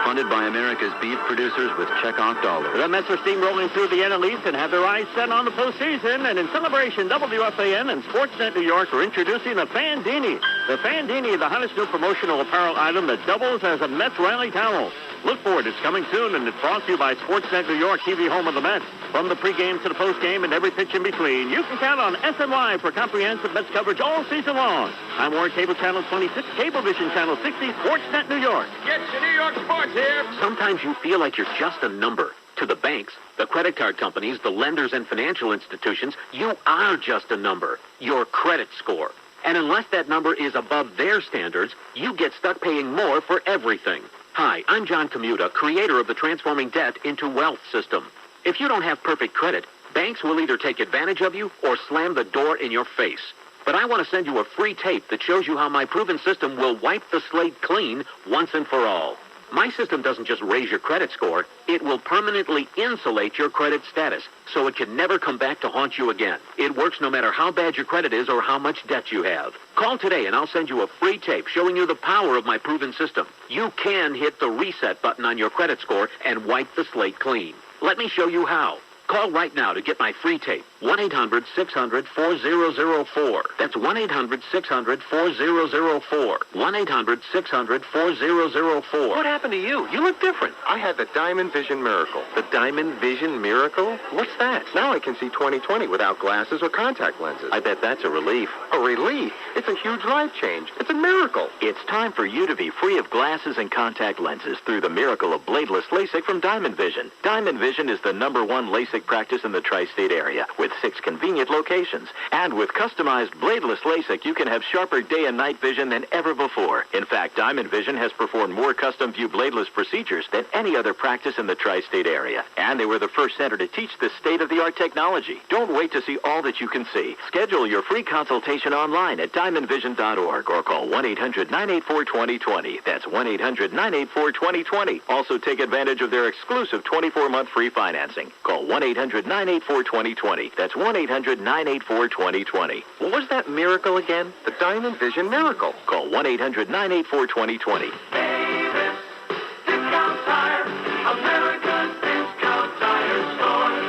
Funded by America's beef producers with checkoff dollars. The Mets are steamrolling through the NL East and have their eyes set on the postseason. And in celebration, WFAN and Sportsnet New York are introducing the Fandini. The Fandini, the hottest new promotional apparel item that doubles as a Mets rally towel. Look for it. It's coming soon, and it's brought to you by Sportsnet New York, TV home of the Mets. From the pregame to the postgame and every pitch in between, you can count on SNY for comprehensive Mets coverage all season long. Time Warner Cable Channel 26, Cablevision Channel 60, Sportsnet New York. Get your New York sports here. Sometimes you feel like you're just a number. To the banks, the credit card companies, the lenders, and financial institutions, you are just a number. Your credit score. And unless that number is above their standards, you get stuck paying more for everything. Hi, I'm John Commuta, creator of the Transforming Debt into Wealth system. If you don't have perfect credit, Banks will either take advantage of you or slam the door in your face. But I want to send you a free tape that shows you how my proven system will wipe the slate clean once and for all. My system doesn't just raise your credit score, it will permanently insulate your credit status, so it can never come back to haunt you again. It works no matter how bad your credit is or how much debt you have. Call today and I'll send you a free tape showing you the power of my proven system. You can hit the reset button on your credit score and wipe the slate clean. Let me show you how. Call right now to get my free tape. 1-800-600-4004. That's 1-800-600-4004. 1-800-600-4004. What happened to you? You look different. I had the Diamond Vision Miracle. The Diamond Vision Miracle? What's that? Now I can see 20/20 without glasses or contact lenses. I bet that's a relief. A relief? It's a huge life change. It's a miracle. It's time for you to be free of glasses and contact lenses through the miracle of bladeless LASIK from Diamond Vision. Diamond Vision is the #1 LASIK practice in the tri-state area with 6 convenient locations. And with customized bladeless LASIK, you can have sharper day and night vision than ever before. In fact, Diamond Vision has performed more custom view bladeless procedures than any other practice in the tri-state area. And they were the first center to teach this state-of-the-art technology. Don't wait to see all that you can see. Schedule your free consultation online at diamondvision.org or call 1-800-984-2020. That's 1-800-984-2020. Also take advantage of their exclusive 24-month free financing. Call 1-800-984-2020. That's 1-800-984-2020. What was that miracle again? The Diamond Vision Miracle. Call 1-800-984-2020.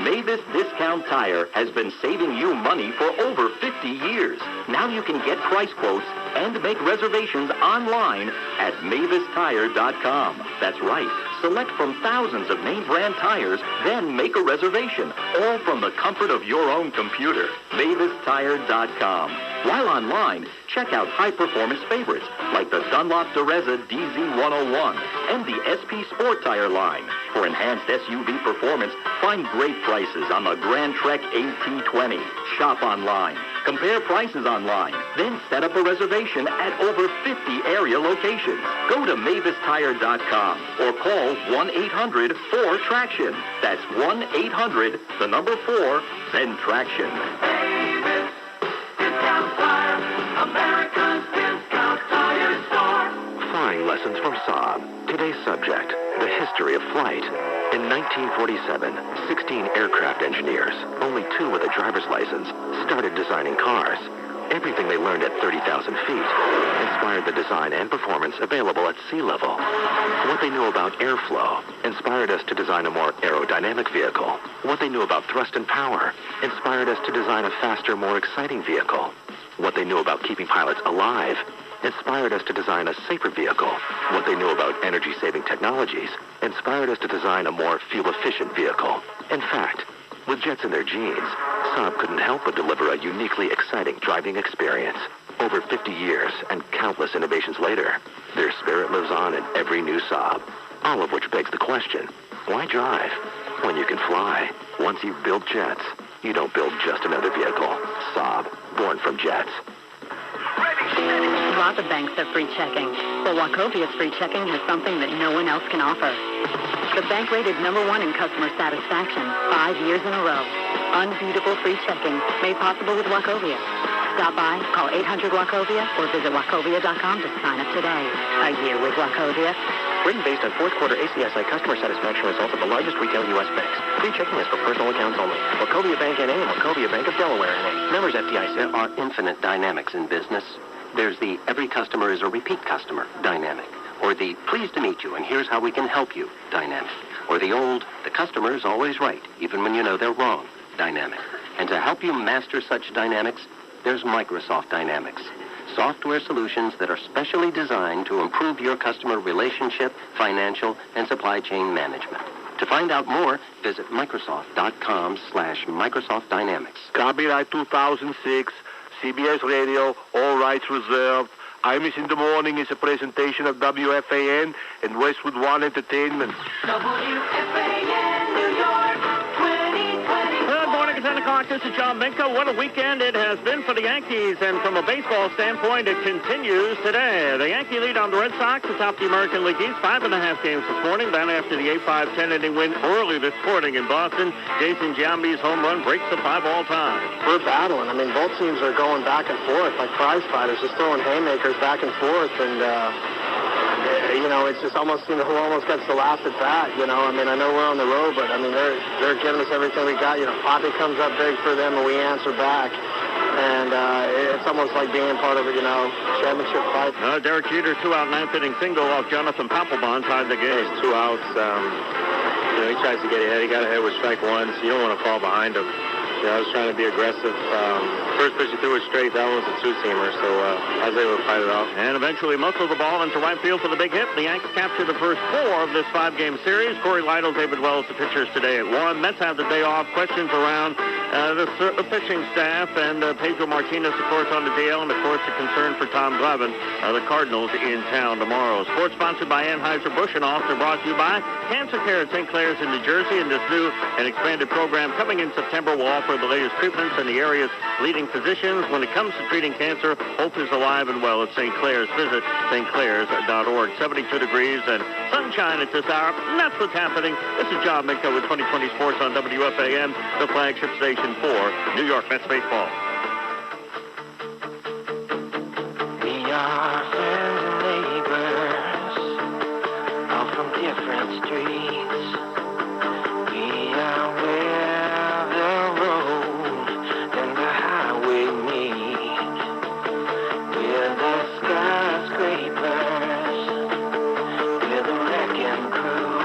Mavis Discount Tire has been saving you money for over 50 years. Now you can get price quotes and make reservations online at MavisTire.com. That's right. Select from thousands of name brand tires, then make a reservation, all from the comfort of your own computer. MavisTire.com. While online, check out high-performance favorites like the Dunlop Dureza DZ101 and the SP Sport Tire line. For enhanced SUV performance, find great prices on the Grand Trek AT20. Shop online. Compare prices online. Then set up a reservation at over 50 area locations. Go to MavisTire.com or call 1-800-4-TRACTION. That's 1-800-4, then Traction. Mavis Discount Tire, America's discount tire store. Flying lessons from Saab. Today's subject, the history of flight. In 1947, 16 aircraft engineers, only 2 with a driver's license, started designing cars. Everything they learned at 30,000 feet inspired the design and performance available at sea level. What they knew about airflow inspired us to design a more aerodynamic vehicle. What they knew about thrust and power inspired us to design a faster, more exciting vehicle. What they knew about keeping pilots alive inspired us to design a safer vehicle. What they knew about energy-saving technologies inspired us to design a more fuel-efficient vehicle. In fact, with jets in their genes, Saab couldn't help but deliver a uniquely exciting driving experience. Over 50 years and countless innovations later, their spirit lives on in every new Saab. All of which begs the question, why drive when you can fly? Once you've built jets, you don't build just another vehicle. Saab, born from jets. Lots of banks have free checking. But Wachovia's free checking has something that no one else can offer. The bank rated #1 in customer satisfaction 5 years in a row. Unbeatable free checking made possible with Wachovia. Stop by, call 800-WACHOVIA or visit wachovia.com to sign up today. A year with Wachovia. Written based on fourth quarter ACSI customer satisfaction results of the largest retail U.S. banks. Free checking is for personal accounts only. Wachovia Bank N.A. and Wachovia Bank of Delaware N.A. Members FDIC. There are infinite dynamics in business. There's the every customer is a repeat customer dynamic. Or the pleased to meet you and here's how we can help you dynamic. Or the old the customer is always right, even when you know they're wrong dynamic. And to help you master such dynamics, there's Microsoft Dynamics. Software solutions that are specially designed to improve your customer relationship, financial, and supply chain management. To find out more, visit Microsoft.com/Microsoft Dynamics. Copyright 2006, CBS Radio, all rights reserved. Imus in the Morning is a presentation of WFAN and Westwood One Entertainment. WFAN, New York, 2020. Good morning, it's in the car. o'clock. This is John Minka. What a weekend it has been for the Yankees, and from a baseball standpoint, it continues today. The Yankee lead on the Red Sox atop the American League East, 5.5 games this morning. Then after the 8-5 10-inning win early this morning in Boston, Jason Giambi's home run breaks the 5-all tie. We're battling. I mean, both teams are going back and forth like prize fighters, just throwing haymakers back and forth, and it's just almost, who almost gets the last at bat, I mean, I know we're on the road, but, I mean, they're giving us everything we got. Poppy comes up big for them, and we answer back. And it's almost like being part of a, championship fight. Derek Jeter, 2-out, 9th-inning single off Jonathan Papelbon tied the game. There's 2 outs. He tries to get ahead. He got ahead with strike one, so you don't want to fall behind him. I was trying to be aggressive. First pitch he threw it straight. That one was a two-seamer, so I was able to fight it off. And eventually muscled the ball into right field for the big hit. The Yankees capture the first 4 of this 5-game series. Corey Lytle, David Wells, the pitchers today at 1. Mets have the day off. Questions around the pitching staff, and Pedro Martinez, of course, on the DL, and, of course, the concern for Tom Glavine. The Cardinals in town tomorrow. Sports sponsored by Anheuser-Busch and also brought to you by Cancer Care at St. Clair's in New Jersey. And this new and expanded program coming in September will offer the latest treatments and the area's leading physicians. When it comes to treating cancer, hope is alive and well at St. Clair's. Visit stclairs.org. 72 degrees and sunshine at this hour. And that's what's happening. This is John Minka with 2020 Sports on WFAN, the flagship station for New York Mets baseball. We are friends and neighbors, all from different streets. We are where the road and the highway meet. We're the skyscrapers, we're the wrecking crew,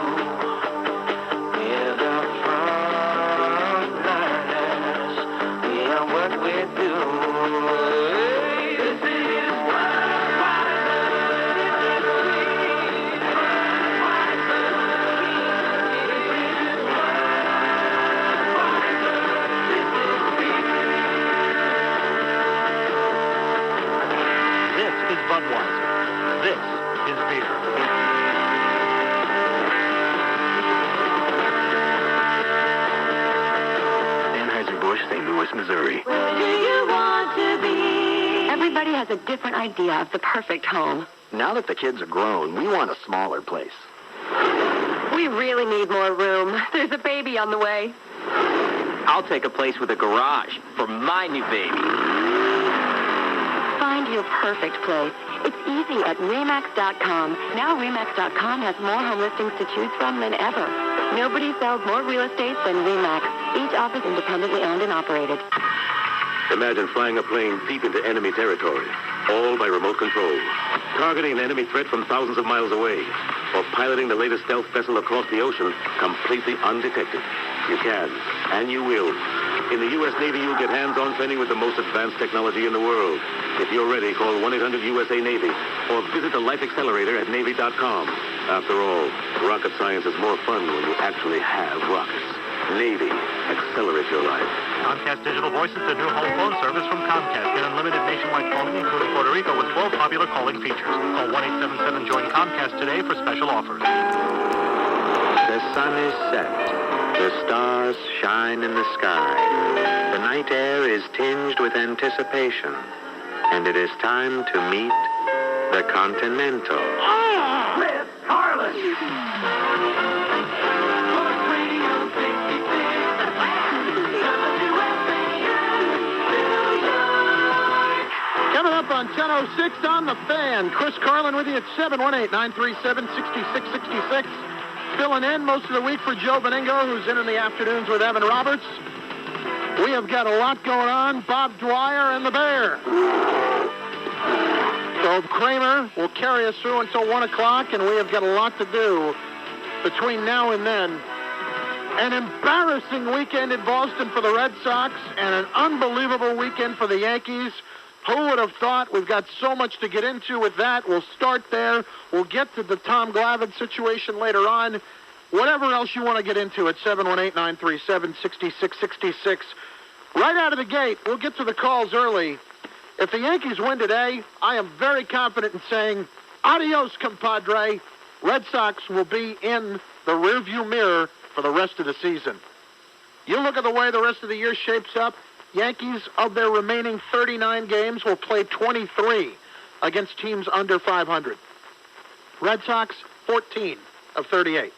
we're the frontliners, we are what we do. This is Budweiser. This is beer. Anheuser-Busch, St. Louis, Missouri. Where do you want to be? Everybody has a different idea of the perfect home. Now that the kids are grown, we want a smaller place. We really need more room. There's a baby on the way. I'll take a place with a garage for my new baby. Find your perfect place. It's easy at Remax.com. Now Remax.com has more home listings to choose from than ever. Nobody sells more real estate than Remax. Each office independently owned and operated. Imagine flying a plane deep into enemy territory, all by remote control. Targeting an enemy threat from thousands of miles away, or piloting the latest stealth vessel across the ocean completely undetected. You can, and you will. In the U.S. Navy, you'll get hands-on training with the most advanced technology in the world. If you're ready, call 1-800-USA-NAVY or visit the Life Accelerator at Navy.com. After all, rocket science is more fun when you actually have rockets. Navy, accelerate your life. Comcast Digital Voice is the new home phone service from Comcast. Get unlimited nationwide calling, including Puerto Rico, with 12 popular calling features. Call 1-877-JOIN-COMCAST today for special offers. The sun is set. The stars shine in the sky. The night air is tinged with anticipation. And it is time to meet the Continental. Ah! With Carlin. Coming up on 10:06 on the Fan, Chris Carlin with you at 718-937-6666. Filling in most of the week for Joe Beningo, who's in the afternoons with Evan Roberts. We have got a lot going on. Bob Dwyer and the Bear. So Kramer will carry us through until 1 o'clock, and we have got a lot to do between now and then. An embarrassing weekend in Boston for the Red Sox, and an unbelievable weekend for the Yankees. Who would have thought? We've got so much to get into with that. We'll start there. We'll get to the Tom Glavine situation later on. Whatever else you want to get into at 718-937-6666. Right out of the gate, we'll get to the calls early. If the Yankees win today, I am very confident in saying, adios, compadre. Red Sox will be in the rearview mirror for the rest of the season. You look at the way the rest of the year shapes up, Yankees, of their remaining 39 games, will play 23 against teams under 500. Red Sox, 14 of 38.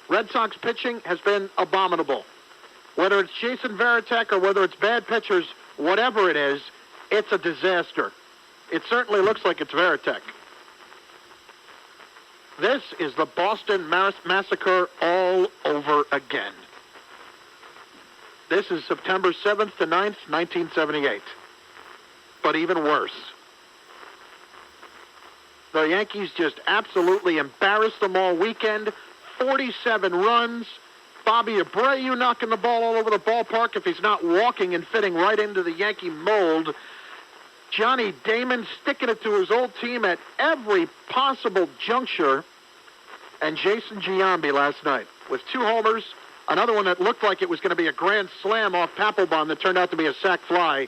Red Sox pitching has been abominable. Whether it's Jason Varitek or whether it's bad pitchers, whatever it is, it's a disaster. It certainly looks like it's Varitek. This is the Boston Massacre all over again. This is September 7th to 9th, 1978. But even worse. The Yankees just absolutely embarrassed them all weekend. 47 runs. Bobby Abreu knocking the ball all over the ballpark if he's not walking and fitting right into the Yankee mold. Johnny Damon sticking it to his old team at every possible juncture. And Jason Giambi last night with 2 homers, another one that looked like it was going to be a grand slam off Papelbon that turned out to be a sac fly.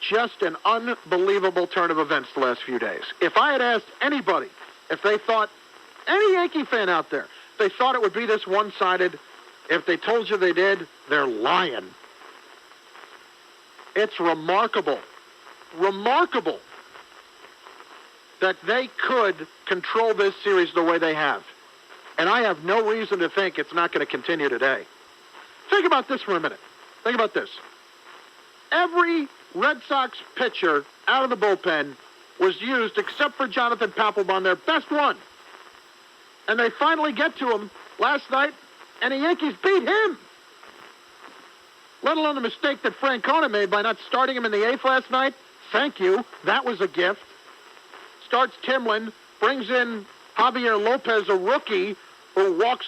Just an unbelievable turn of events the last few days. If I had asked anybody if they thought, any Yankee fan out there, they thought it would be this one-sided, if they told you they did, they're lying. It's remarkable that they could control this series the way they have. And I have no reason to think it's not going to continue today. Think about this for a minute. Think about this. Every Red Sox pitcher out of the bullpen was used except for Jonathan Papelbon, their best one. And they finally get to him last night, and the Yankees beat him. Let alone the mistake that Francona made by not starting him in the 8th last night. Thank you. That was a gift. Starts Timlin, brings in Javier Lopez, a rookie, who walks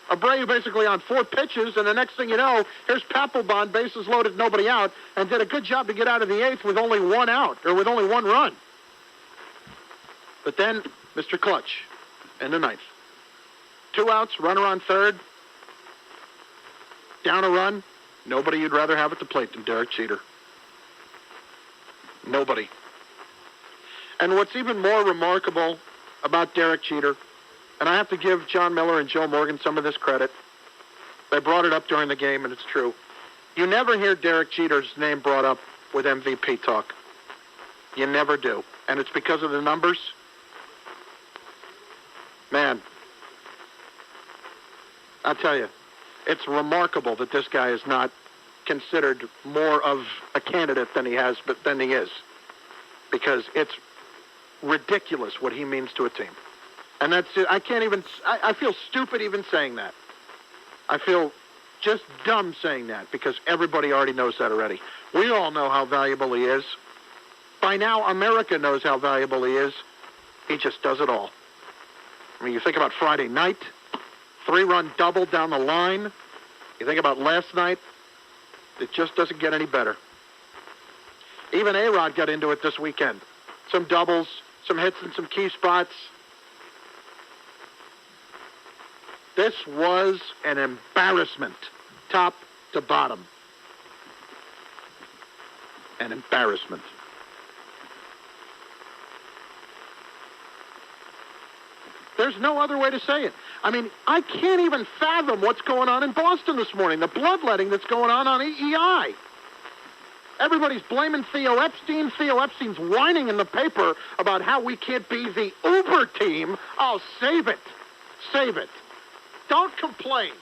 Abreu basically on 4 pitches, and the next thing you know, here's Papelbon, bases loaded, nobody out, and did a good job to get out of the 8th with only 1 out, or with only 1 run. But then, Mr. Clutch in the 9th. 2 outs, runner on 3rd, down a run. Nobody you'd rather have at the plate than Derek Jeter. Nobody. And what's even more remarkable about Derek Jeter, and I have to give John Miller and Joe Morgan some of this credit. They brought it up during the game, and it's true. You never hear Derek Jeter's name brought up with MVP talk. You never do. And it's because of the numbers. Man, I'll tell you, it's remarkable that this guy is not considered more of a candidate than he is. Because it's ridiculous what he means to a team. And that's it. I feel stupid even saying that. I feel just dumb saying that because everybody already knows that already. We all know how valuable he is. By now, America knows how valuable he is. He just does it all. I mean, you think about Friday night, 3-run double down the line. You think about last night, it just doesn't get any better. Even A-Rod got into it this weekend. Some doubles, some hits in some key spots. This was an embarrassment, top to bottom. An embarrassment. There's no other way to say it. I mean, I can't even fathom what's going on in Boston this morning, the bloodletting that's going on EEI. Everybody's blaming Theo Epstein. Theo Epstein's whining in the paper about how we can't be the Uber team. Oh, save it. Save it. Don't complain.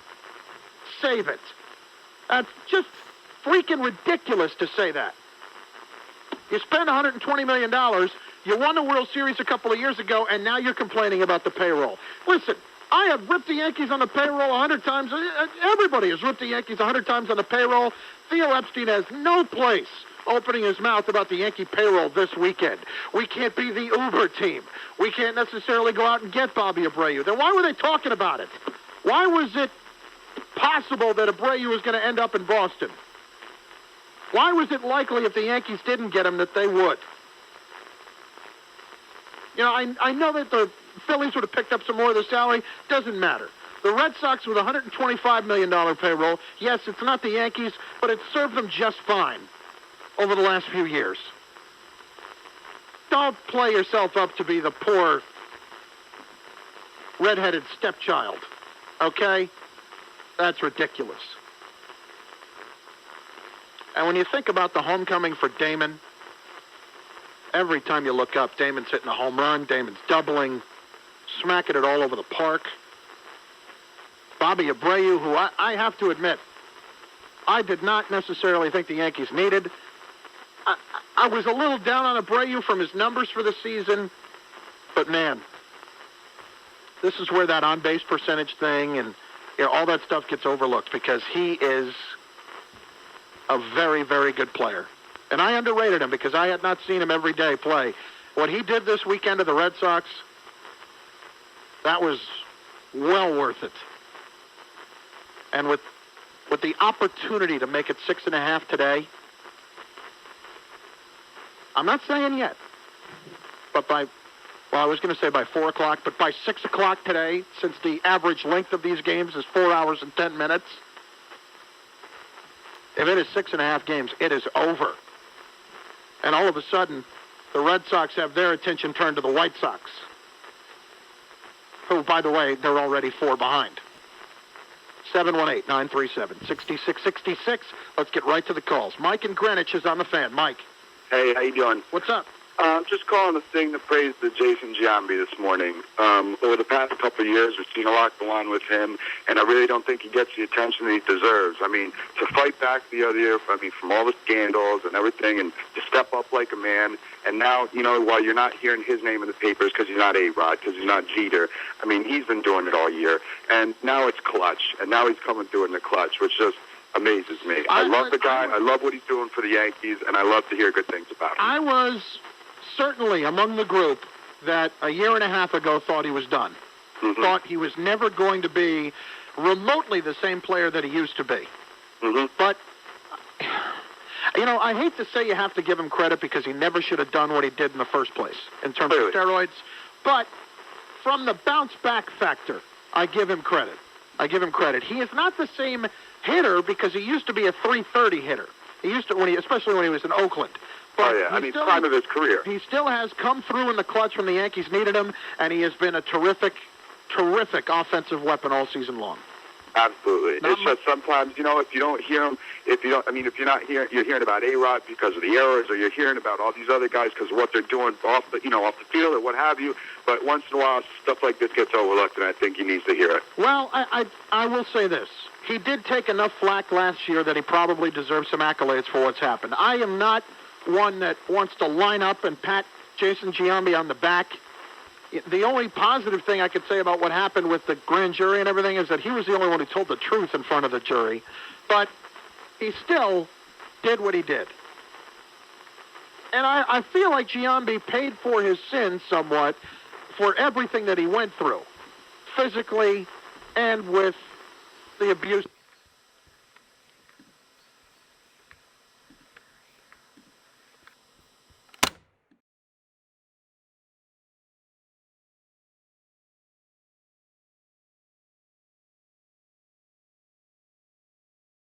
Save it. That's just freaking ridiculous to say that. You spend $120 million. You won the World Series a couple of years ago, and now you're complaining about the payroll. Listen, I have ripped the Yankees on the payroll 100 times. Everybody has ripped the Yankees 100 times on the payroll. Theo Epstein has no place opening his mouth about the Yankee payroll this weekend. We can't be the Uber team. We can't necessarily go out and get Bobby Abreu. Then why were they talking about it? Why was it possible that Abreu was going to end up in Boston? Why was it likely if the Yankees didn't get him that they would? You know, I know that the Phillies would have picked up some more of the salary. Doesn't matter. The Red Sox with a $125 million payroll, yes, it's not the Yankees, but it served them just fine over the last few years. Don't play yourself up to be the poor redheaded stepchild, okay? That's ridiculous. And when you think about the homecoming for Damon, every time you look up, Damon's hitting a home run, Damon's doubling, smacking it all over the park. Bobby Abreu, who I have to admit, I did not necessarily think the Yankees needed. I was a little down on Abreu from his numbers for the season, but man, this is where that on-base percentage thing and all that stuff gets overlooked because he is a very, very good player. And I underrated him because I had not seen him every day play. What he did this weekend to the Red Sox, that was well worth it. And with the opportunity to make it 6.5 today, I'm not saying yet, but I was going to say by 4 o'clock, but by 6 o'clock today, since the average length of these games is 4 hours and 10 minutes, if it is 6.5 games, it is over. And all of a sudden, the Red Sox have their attention turned to the White Sox, who, by the way, they're already 4 behind. 718-937-6666. Let's get right to the calls. Mike in Greenwich is on the fan. Mike. Hey, how you doing? What's up? I'm just calling to sing the praise to Jason Giambi this morning. Over the past couple of years, we've seen a lot go on with him, and I really don't think he gets the attention that he deserves. I mean, to fight back the other year, from all the scandals and everything, and to step up like a man, and now, while you're not hearing his name in the papers because he's not A-Rod, because he's not Jeter, I mean, he's been doing it all year, and now it's clutch, and now he's coming through it in the clutch, which just amazes me. I love the guy. I love what he's doing for the Yankees, and I love to hear good things about him. I was certainly among the group that a year and a half ago thought he was done. Mm-hmm. Thought he was never going to be remotely the same player that he used to be. Mm-hmm. But, I hate to say you have to give him credit because he never should have done what he did in the first place in terms of steroids. But from the bounce-back factor, I give him credit. He is not the same hitter because he used to be a .330 hitter. He used to, especially when he was in Oakland. But prime of his career. He still has come through in the clutch when the Yankees needed him, and he has been a terrific offensive weapon all season long. Absolutely. It's just sometimes, if you don't hear him, if you're not hearing, you're hearing about A-Rod because of the errors, or you're hearing about all these other guys because of what they're doing off the field or what have you. But once in a while, stuff like this gets overlooked, and I think he needs to hear it. Well, I will say this. He did take enough flack last year that he probably deserves some accolades for what's happened. I am not one that wants to line up and pat Jason Giambi on the back. The only positive thing I could say about what happened with the grand jury and everything is that he was the only one who told the truth in front of the jury. But he still did what he did. And I feel like Giambi paid for his sins somewhat for everything that he went through, physically and with the abuse.